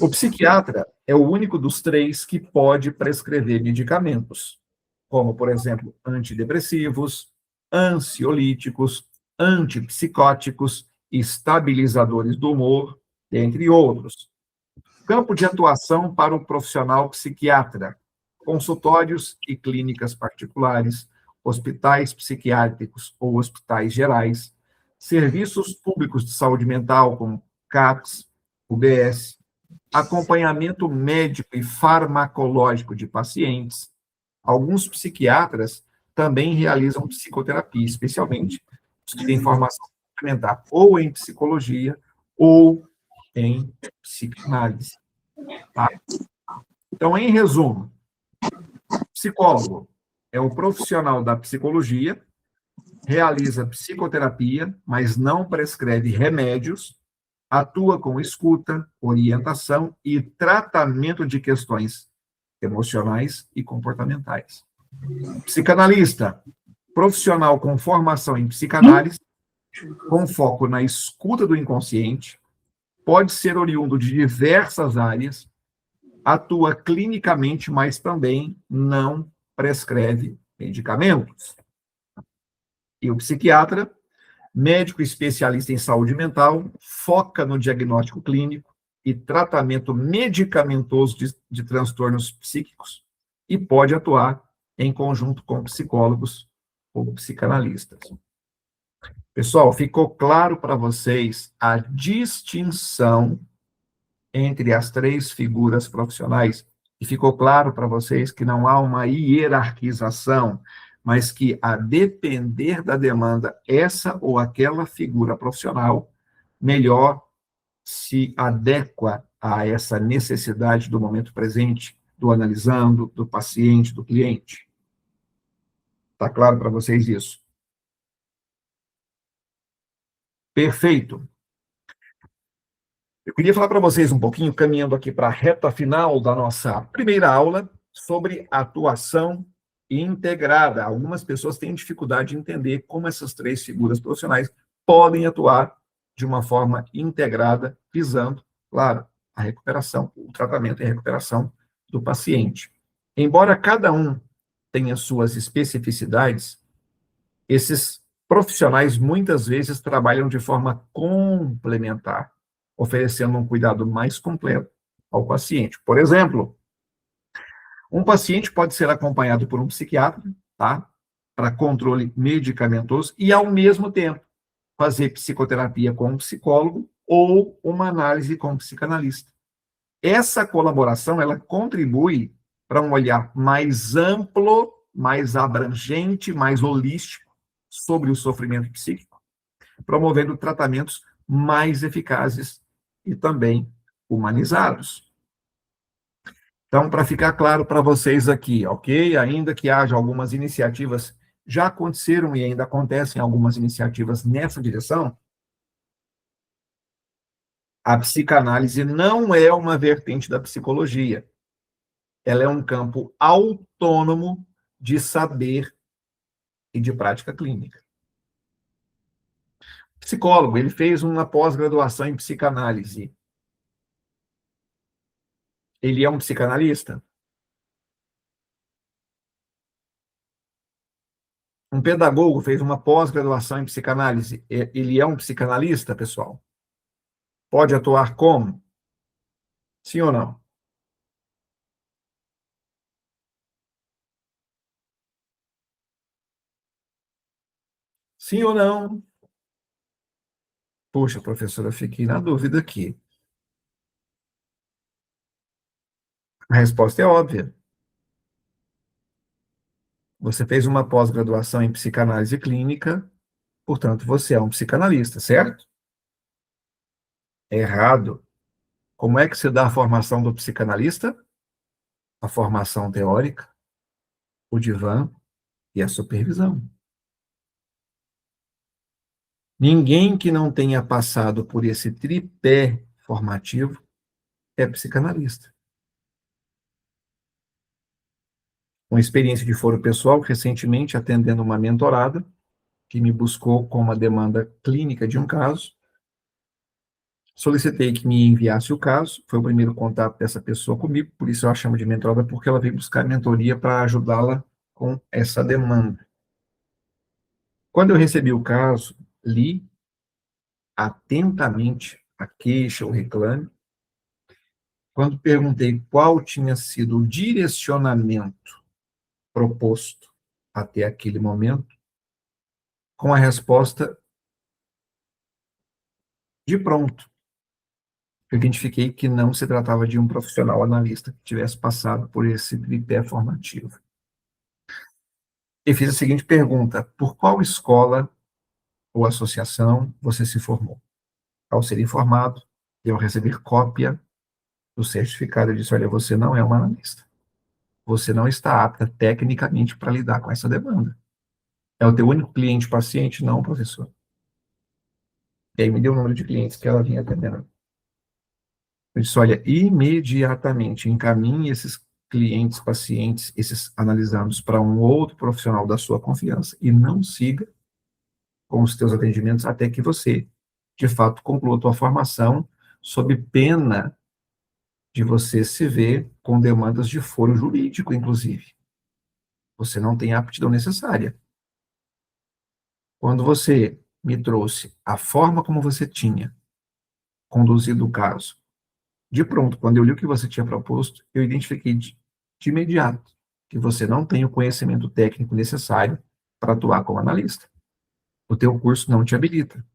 S1: O psiquiatra é o único dos 3 que pode prescrever medicamentos, como, por exemplo, antidepressivos, ansiolíticos, antipsicóticos, estabilizadores do humor, entre outros. Campo de atuação para o profissional psiquiatra: consultórios e clínicas particulares, hospitais psiquiátricos ou hospitais gerais, serviços públicos de saúde mental, como CAPS, UBS, acompanhamento médico e farmacológico de pacientes. Alguns psiquiatras também realizam psicoterapia, especialmente os que têm formação complementar ou em psicologia ou em psicanálise. Tá? Então, em resumo, psicólogo é o profissional da psicologia, realiza psicoterapia, mas não prescreve remédios, atua com escuta, orientação e tratamento de questões emocionais e comportamentais. Psicanalista, profissional com formação em psicanálise, com foco na escuta do inconsciente, pode ser oriundo de diversas áreas, atua clinicamente, mas também não prescreve medicamentos. E o psiquiatra, médico especialista em saúde mental, foca no diagnóstico clínico e tratamento medicamentoso de transtornos psíquicos e pode atuar em conjunto com psicólogos ou psicanalistas. Pessoal, ficou claro para vocês a distinção entre as 3 figuras profissionais? E ficou claro para vocês que não há uma hierarquização, mas que, a depender da demanda, essa ou aquela figura profissional melhor se adequa a essa necessidade do momento presente, do analisando, do paciente, do cliente. Está claro para vocês isso? Perfeito. Eu queria falar para vocês um pouquinho, caminhando aqui para a reta final da nossa primeira aula, sobre atuação integrada. Algumas pessoas têm dificuldade de entender como essas 3 figuras profissionais podem atuar de uma forma integrada, visando, claro, a recuperação, o tratamento e a recuperação do paciente. Embora cada um tenha suas especificidades, esses profissionais muitas vezes trabalham de forma complementar, oferecendo um cuidado mais completo ao paciente. Por exemplo, um paciente pode ser acompanhado por um psiquiatra, tá? Para controle medicamentoso e, ao mesmo tempo, fazer psicoterapia com um psicólogo ou uma análise com um psicanalista. Essa colaboração, ela contribui para um olhar mais amplo, mais abrangente, mais holístico sobre o sofrimento psíquico, promovendo tratamentos mais eficazes e também humanizados. Então, para ficar claro para vocês aqui, ok? Ainda que haja algumas iniciativas, já aconteceram e ainda acontecem algumas iniciativas nessa direção, a psicanálise não é uma vertente da psicologia. Ela é um campo autônomo de saber e de prática clínica. O psicólogo, ele fez uma pós-graduação em psicanálise. Ele é um psicanalista? Um pedagogo fez uma pós-graduação em psicanálise. Ele é um psicanalista, pessoal? Pode atuar como? Sim ou não? Sim ou não? Puxa, professora, fiquei na dúvida aqui. A resposta é óbvia. Você fez uma pós-graduação em psicanálise clínica, portanto, você é um psicanalista, certo? É errado. Como é que se dá a formação do psicanalista? A formação teórica, o divã e a supervisão. Ninguém que não tenha passado por esse tripé formativo é psicanalista. Uma experiência de foro pessoal, recentemente atendendo uma mentorada, que me buscou com uma demanda clínica de um caso, solicitei que me enviasse o caso, foi o primeiro contato dessa pessoa comigo, por isso eu a chamo de mentorada, porque ela veio buscar mentoria para ajudá-la com essa demanda. Quando eu recebi o caso, li atentamente a queixa, o reclame. Quando perguntei qual tinha sido o direcionamento proposto até aquele momento, com a resposta de pronto, eu identifiquei que não se tratava de um profissional analista que tivesse passado por esse tripé formativo. E fiz a seguinte pergunta: por qual escola ou associação você se formou? Ao ser informado, e ao receber cópia do certificado, eu disse: olha, você não é uma analista. Você não está apta tecnicamente para lidar com essa demanda. É o teu único cliente paciente? Não, professor. E aí me deu o número de clientes que ela vinha atendendo. Eu disse: olha, imediatamente encaminhe esses clientes, pacientes, esses analisados para um outro profissional da sua confiança e não siga com os teus atendimentos até que você, de fato, conclua a tua formação, sob pena de você se ver com demandas de foro jurídico, inclusive. Você não tem a aptidão necessária. Quando você me trouxe a forma como você tinha conduzido o caso, de pronto, quando eu li o que você tinha proposto, eu identifiquei de imediato que você não tem o conhecimento técnico necessário para atuar como analista. O teu curso não te habilita.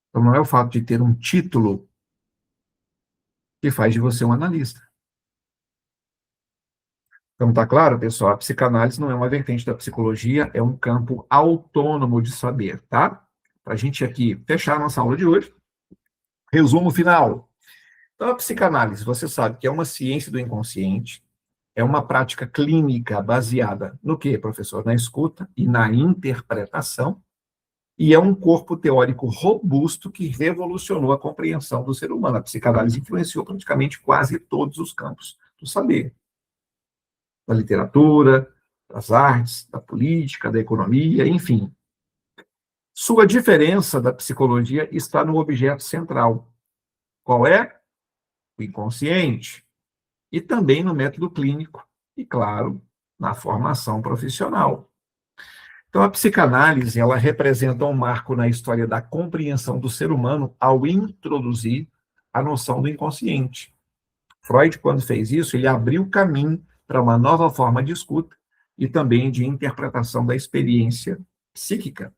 S1: Então, não é o fato de ter um título que faz de você um analista. Então, tá claro, pessoal? A psicanálise não é uma vertente da psicologia, é um campo autônomo de saber, tá? Para a gente aqui fechar a nossa aula de hoje, resumo final. Então, a psicanálise, você sabe que é uma ciência do inconsciente, é uma prática clínica baseada no quê, professor? Na escuta e na interpretação, e é um corpo teórico robusto que revolucionou a compreensão do ser humano. A psicanálise influenciou praticamente quase todos os campos do saber, da literatura, das artes, da política, da economia, enfim. Sua diferença da psicologia está no objeto central. Qual é? O inconsciente. E também no método clínico e, claro, na formação profissional. Então, a psicanálise, ela representa um marco na história da compreensão do ser humano ao introduzir a noção do inconsciente. Freud, quando fez isso, ele abriu caminho para uma nova forma de escuta e também de interpretação da experiência psíquica.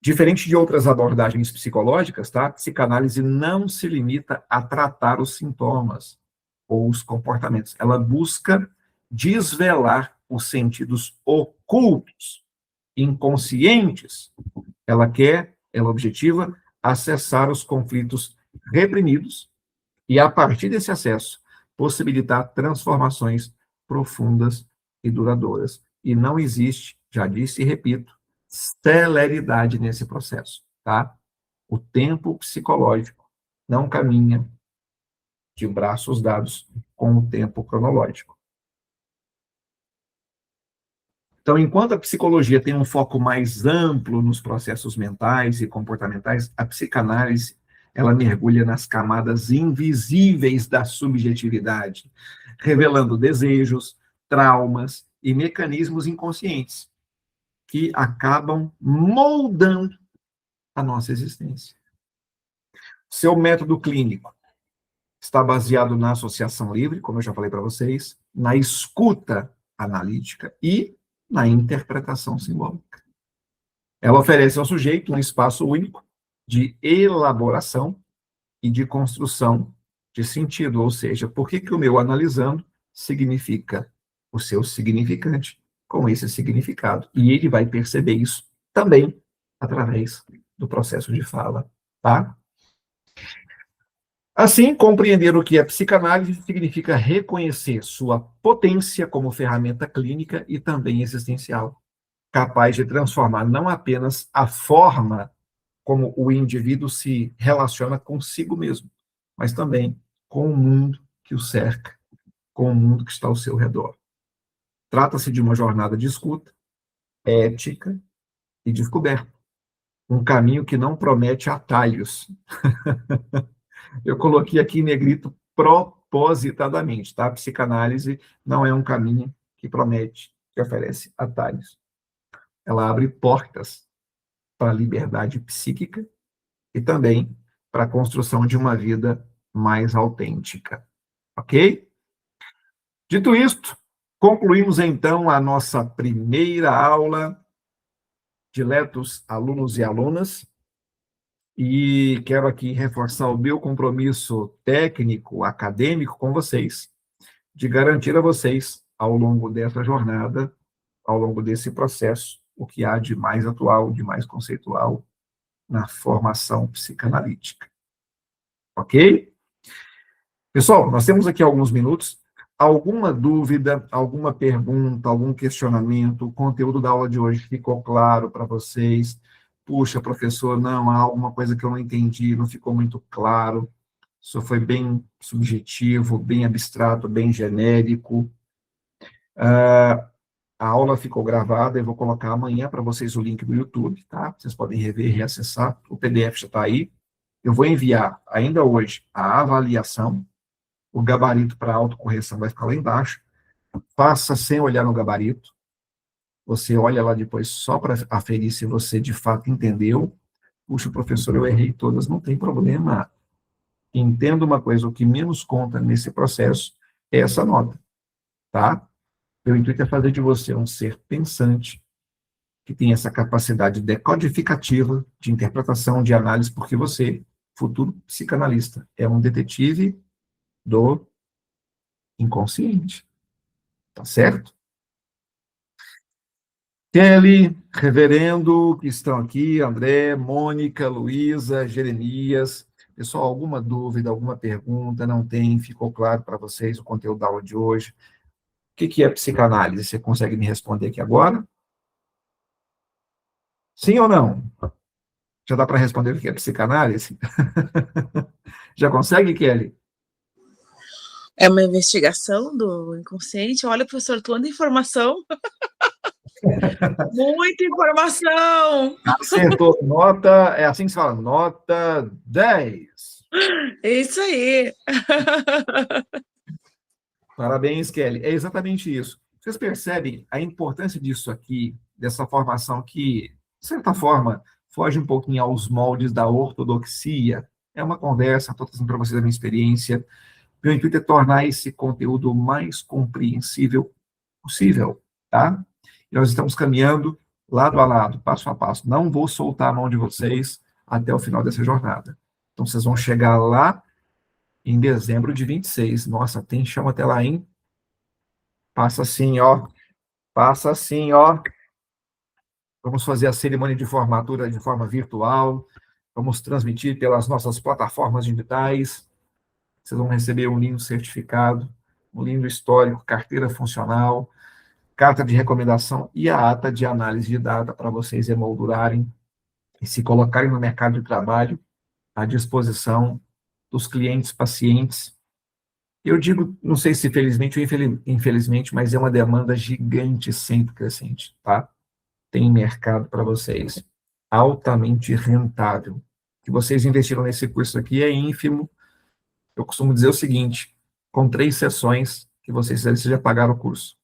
S1: Diferente de outras abordagens psicológicas, tá? A psicanálise não se limita a tratar os sintomas ou os comportamentos. Ela busca desvelar os sentidos ocultos, inconscientes. Ela objetiva acessar os conflitos reprimidos e, a partir desse acesso, possibilitar transformações profundas e duradouras. E não existe, já disse e repito, celeridade nesse processo, tá? O tempo psicológico não caminha de braços dados com o tempo cronológico. Então, enquanto a psicologia tem um foco mais amplo nos processos mentais e comportamentais, a psicanálise, ela mergulha nas camadas invisíveis da subjetividade, revelando desejos, traumas e mecanismos inconscientes que acabam moldando a nossa existência. Seu método clínico está baseado na associação livre, como eu já falei para vocês, na escuta analítica e na interpretação simbólica. Ela oferece ao sujeito um espaço único de elaboração e de construção de sentido, ou seja, por que o meu analisando significa o seu significante com esse significado. E ele vai perceber isso também através do processo de fala, tá? Assim, compreender o que é psicanálise significa reconhecer sua potência como ferramenta clínica e também existencial, capaz de transformar não apenas a forma como o indivíduo se relaciona consigo mesmo, mas também com o mundo que o cerca, com o mundo que está ao seu redor. Trata-se de uma jornada de escuta, ética e descoberta. Um caminho que não promete atalhos. Eu coloquei aqui em negrito propositadamente, tá? A psicanálise não é um caminho que promete, que oferece atalhos. Ela abre portas para a liberdade psíquica e também para a construção de uma vida mais autêntica. Ok? Dito isto, concluímos então a nossa primeira aula, diletos alunos e alunas, e quero aqui reforçar o meu compromisso técnico, acadêmico com vocês, de garantir a vocês, ao longo dessa jornada, ao longo desse processo, o que há de mais atual, de mais conceitual na formação psicanalítica. Ok? Pessoal, nós temos aqui alguns minutos. Alguma dúvida, alguma pergunta, algum questionamento? O conteúdo da aula de hoje ficou claro para vocês? Puxa, professor, não, há alguma coisa que eu não entendi, não ficou muito claro. Isso foi bem subjetivo, bem abstrato, bem genérico. A aula ficou gravada, eu vou colocar amanhã para vocês o link do YouTube, tá? Vocês podem rever e reacessar, o PDF já está aí. Eu vou enviar, ainda hoje, a avaliação, o gabarito para autocorreção vai ficar lá embaixo. Faça sem olhar no gabarito. Você olha lá depois só para aferir se você de fato entendeu. Puxa, professor, eu errei todas, não tem problema. Entenda uma coisa, o que menos conta nesse processo é essa nota, tá? Meu intuito é fazer de você um ser pensante, que tem essa capacidade decodificativa, de interpretação, de análise, porque você, futuro psicanalista, é um detetive do inconsciente. Tá certo? Kelly, reverendo, que estão aqui, André, Mônica, Luísa, Jeremias. Pessoal, alguma dúvida, alguma pergunta? Não tem? Ficou claro para vocês o conteúdo da aula de hoje? O que é psicanálise? Você consegue me responder aqui agora? Sim ou não? Já dá para responder o que é psicanálise? Já consegue, Kelly?
S2: É uma investigação do inconsciente. Olha, professor, toda informação. Muita informação!
S1: Acertou. Nota, é assim que se fala, nota 10.
S2: É isso aí.
S1: Parabéns, Kelly. É exatamente isso. Vocês percebem a importância disso aqui, dessa formação que, de certa forma, foge um pouquinho aos moldes da ortodoxia? É uma conversa, estou trazendo para vocês a minha experiência. Meu intuito é tornar esse conteúdo o mais compreensível possível, tá? E nós estamos caminhando lado a lado, passo a passo. Não vou soltar a mão de vocês até o final dessa jornada. Então, vocês vão chegar lá em dezembro de 26. Nossa, tem chama até lá, hein? Passa assim, ó. Passa assim, ó. Vamos fazer a cerimônia de formatura de forma virtual. Vamos transmitir pelas nossas plataformas digitais. Vocês vão receber um lindo certificado, um lindo histórico, carteira funcional, carta de recomendação e a ata de análise de data para vocês emoldurarem e se colocarem no mercado de trabalho à disposição dos clientes, pacientes. Eu digo, não sei se felizmente ou infelizmente, mas é uma demanda gigante, sempre crescente, tá? Tem mercado para vocês, altamente rentável. O que vocês investiram nesse curso aqui é ínfimo. Eu costumo dizer o seguinte, com 3 sessões que vocês fizeram, vocês já pagaram o curso.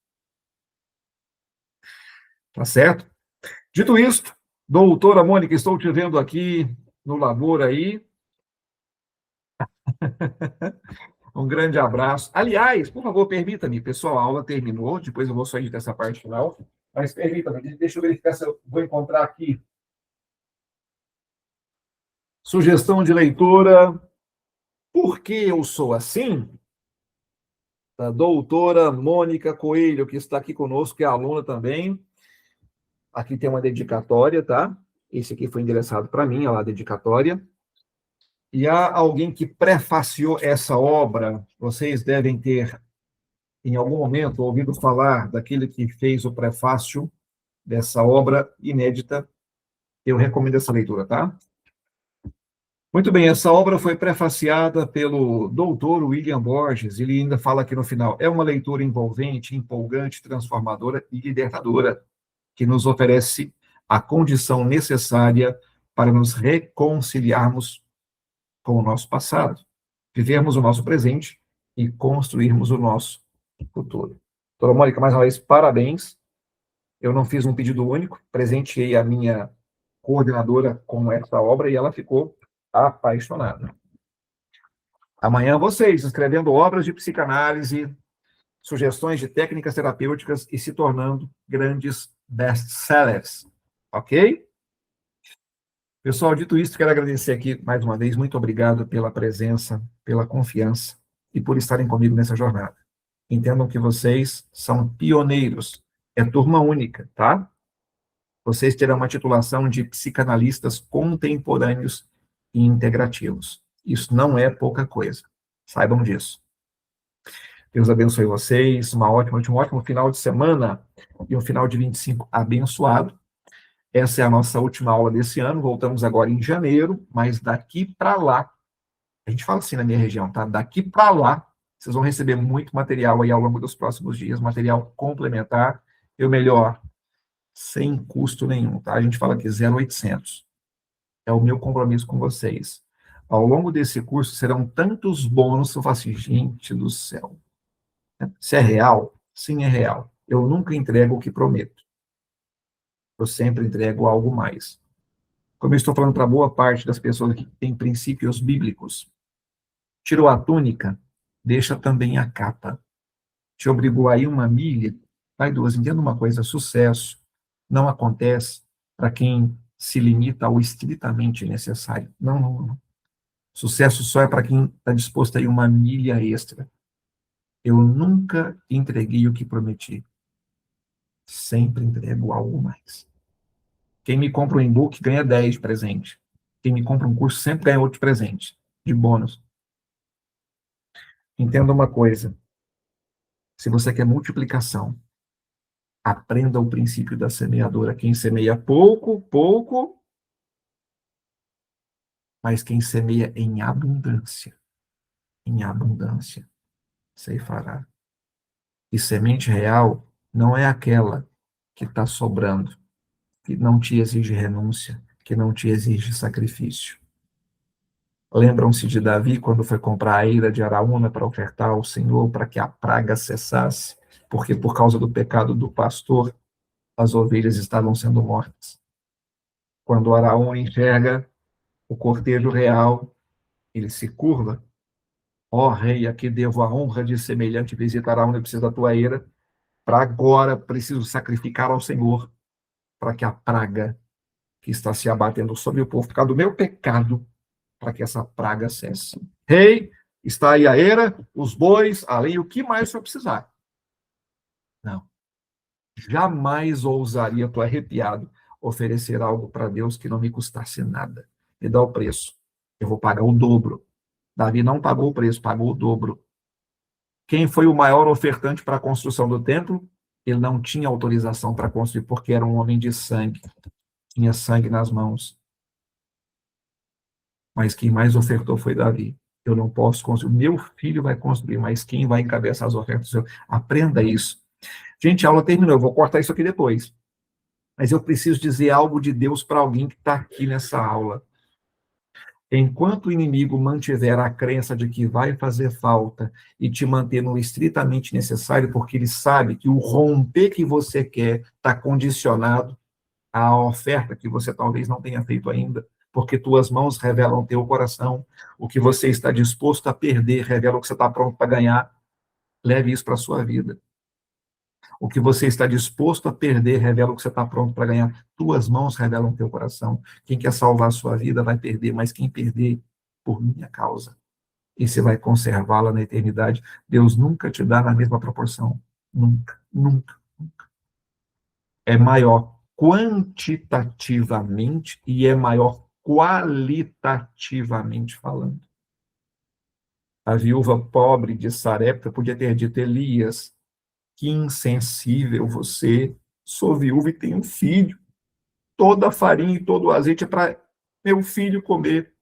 S1: Tá certo? Dito isto, doutora Mônica, estou te vendo aqui no labor aí. Um grande abraço. Aliás, por favor, permita-me, pessoal, a aula terminou, depois eu vou sair dessa parte final, mas permita-me, deixa eu verificar se eu vou encontrar aqui. Sugestão de leitura. Por que eu sou assim? Da doutora Mônica Coelho, que está aqui conosco, que é aluna também. Aqui tem uma dedicatória, tá? Esse aqui foi endereçado para mim, olha lá, a dedicatória. E há alguém que prefaciou essa obra, vocês devem ter, em algum momento, ouvido falar daquele que fez o prefácio dessa obra inédita. Eu recomendo essa leitura, tá? Muito bem, essa obra foi prefaciada pelo doutor William Borges. Ele ainda fala aqui no final, é uma leitura envolvente, empolgante, transformadora e libertadora, que nos oferece a condição necessária para nos reconciliarmos com o nosso passado, vivermos o nosso presente e construirmos o nosso futuro. Doutora Mônica, mais uma vez, parabéns. Eu não fiz um pedido único, presenteei a minha coordenadora com essa obra e ela ficou apaixonada. Amanhã vocês, escrevendo obras de psicanálise, sugestões de técnicas terapêuticas e se tornando grandes best-sellers. Ok? Pessoal, dito isso, quero agradecer aqui mais uma vez. Muito obrigado pela presença, pela confiança e por estarem comigo nessa jornada. Entendam que vocês são pioneiros. É turma única, tá? Vocês terão uma titulação de psicanalistas contemporâneos e integrativos. Isso não é pouca coisa. Saibam disso. Deus abençoe vocês. Um ótimo final de semana e um final de 25 abençoado. Essa é a nossa última aula desse ano. Voltamos agora em janeiro, mas daqui para lá, a gente fala assim na minha região, tá? Daqui para lá, vocês vão receber muito material aí ao longo dos próximos dias, material complementar, eu melhor, sem custo nenhum, tá? A gente fala aqui 0,800. É o meu compromisso com vocês. Ao longo desse curso serão tantos bônus que eu falo assim, gente do céu. Se é real? Sim, é real. Eu nunca entrego o que prometo. Eu sempre entrego algo mais. Como eu estou falando para boa parte das pessoas que têm princípios bíblicos, tirou a túnica, deixa também a capa. Te obrigou a ir 1 milha, vai 2. Entenda uma coisa, sucesso não acontece para quem se limita ao estritamente necessário. Não, não, não. Sucesso só é para quem está disposto a ir 1 milha extra. Eu nunca entreguei o que prometi. Sempre entrego algo mais. Quem me compra um e-book ganha 10 de presente. Quem me compra um curso sempre ganha outro presente, de bônus. Entenda uma coisa. Se você quer multiplicação, aprenda o princípio da semeadora. Quem semeia pouco, pouco, mas quem semeia em abundância, ceifará. E semente real não é aquela que está sobrando, que não te exige renúncia, que não te exige sacrifício. Lembram-se de Davi quando foi comprar a eira de Araúna para ofertar ao Senhor para que a praga cessasse, porque por causa do pecado do pastor, as ovelhas estavam sendo mortas. Quando Araúna enxerga o cortejo real, ele se curva. Ó rei, a que devo a honra de semelhante visita, Araúna, eu preciso da tua eira, para agora preciso sacrificar ao Senhor, para que a praga que está se abatendo sobre o povo, por causa do meu pecado, para que essa praga cesse. Rei, está aí a eira, os bois, além o que mais eu precisar. Não. Jamais ousaria, estou arrepiado, oferecer algo para Deus que não me custasse nada. Me dá o preço. Eu vou pagar o dobro. Davi não pagou o preço, pagou o dobro. Quem foi o maior ofertante para a construção do templo? Ele não tinha autorização para construir, porque era um homem de sangue. Tinha sangue nas mãos. Mas quem mais ofertou foi Davi. Eu não posso construir. Meu filho vai construir, mas quem vai encabeçar as ofertas? Aprenda isso. Gente, a aula terminou. Eu vou cortar isso aqui depois. Mas eu preciso dizer algo de Deus para alguém que está aqui nessa aula. Enquanto o inimigo mantiver a crença de que vai fazer falta e te manter no estritamente necessário, porque ele sabe que o romper que você quer está condicionado à oferta que você talvez não tenha feito ainda, porque tuas mãos revelam teu coração, o que você está disposto a perder revela o que você está pronto para ganhar. Leve isso para a sua vida. O que você está disposto a perder revela o que você está pronto para ganhar. Tuas mãos revelam teu coração. Quem quer salvar a sua vida vai perder, mas quem perder por minha causa, esse vai conservá-la na eternidade. Deus nunca te dá na mesma proporção. Nunca, nunca, nunca. É maior quantitativamente e é maior qualitativamente falando. A viúva pobre de Sarepta podia ter dito: Elias, que insensível você, sou viúva e tenho um filho. Toda a farinha e todo o azeite é para meu filho comer.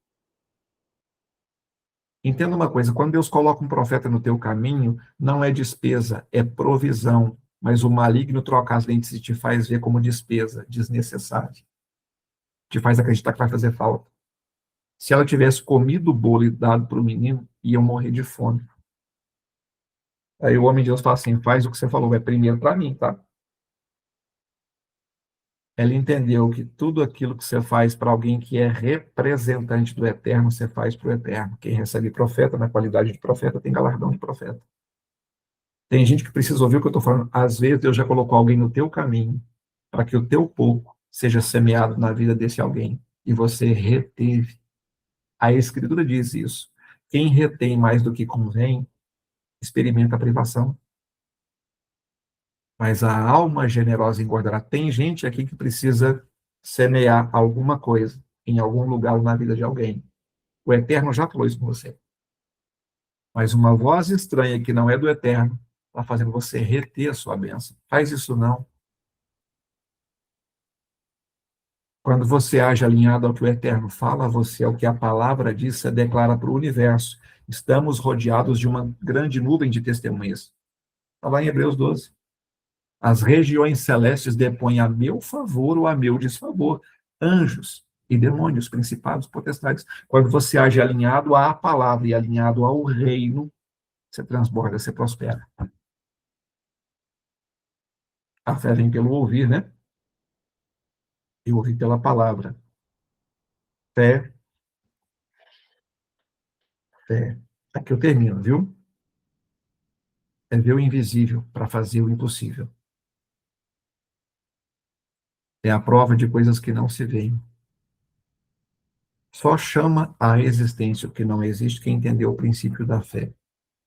S1: Entenda uma coisa, quando Deus coloca um profeta no teu caminho, não é despesa, é provisão. Mas o maligno troca as lentes e te faz ver como despesa, desnecessária. Te faz acreditar que vai fazer falta. Se ela tivesse comido o bolo e dado para o menino, iam morrer de fome. Aí o homem de Deus fala assim: faz o que você falou, é primeiro para mim, tá? Ela entendeu que tudo aquilo que você faz para alguém que é representante do Eterno, você faz para o Eterno. Quem recebe profeta, na qualidade de profeta, tem galardão de profeta. Tem gente que precisa ouvir o que eu estou falando. Às vezes, Deus já colocou alguém no teu caminho para que o teu pouco seja semeado na vida desse alguém. E você reteve. A Escritura diz isso. Quem retém mais do que convém, experimenta a privação. Mas a alma generosa engordará. Tem gente aqui que precisa semear alguma coisa em algum lugar na vida de alguém. O Eterno já falou isso com você. Mas uma voz estranha que não é do Eterno está fazendo você reter a sua bênção. Faz isso não. Quando você age alinhado ao que o Eterno fala a você, ao que a palavra diz, você declara para o universo: estamos rodeados de uma grande nuvem de testemunhas. Está lá em Hebreus 12. As regiões celestes depõem a meu favor ou a meu desfavor. Anjos e demônios, principados, potestades. Quando você age alinhado à palavra e alinhado ao reino, você transborda, você prospera. A fé vem pelo ouvir, né? E ouvir pela palavra. Fé. Fé. Aqui eu termino, viu? É ver o invisível para fazer o impossível. É a prova de coisas que não se veem. Só chama à existência o que não existe quem entendeu o princípio da fé.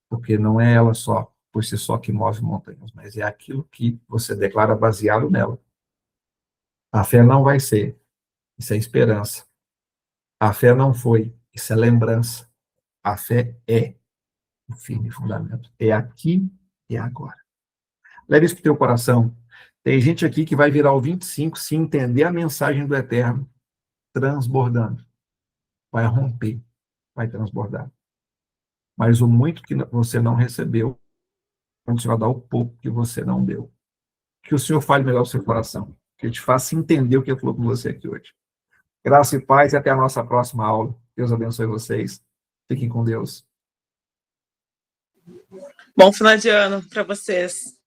S1: Porque não é ela só, por si só, que move montanhas, mas é aquilo que você declara baseado nela. A fé não vai ser, isso é esperança. A fé não foi, isso é lembrança. A fé é o firme fundamento. É aqui e agora. Leve isso para o teu coração. Tem gente aqui que vai virar o 25 se entender a mensagem do Eterno, transbordando. Vai romper, vai transbordar. Mas o muito que você não recebeu, você vai dar o pouco que você não deu. Que o Senhor fale melhor o seu coração. Que Ele te faça entender o que eu falou com você aqui hoje. Graça e paz e até a nossa próxima aula. Deus abençoe vocês. Fiquem com Deus.
S2: Bom final de ano para vocês.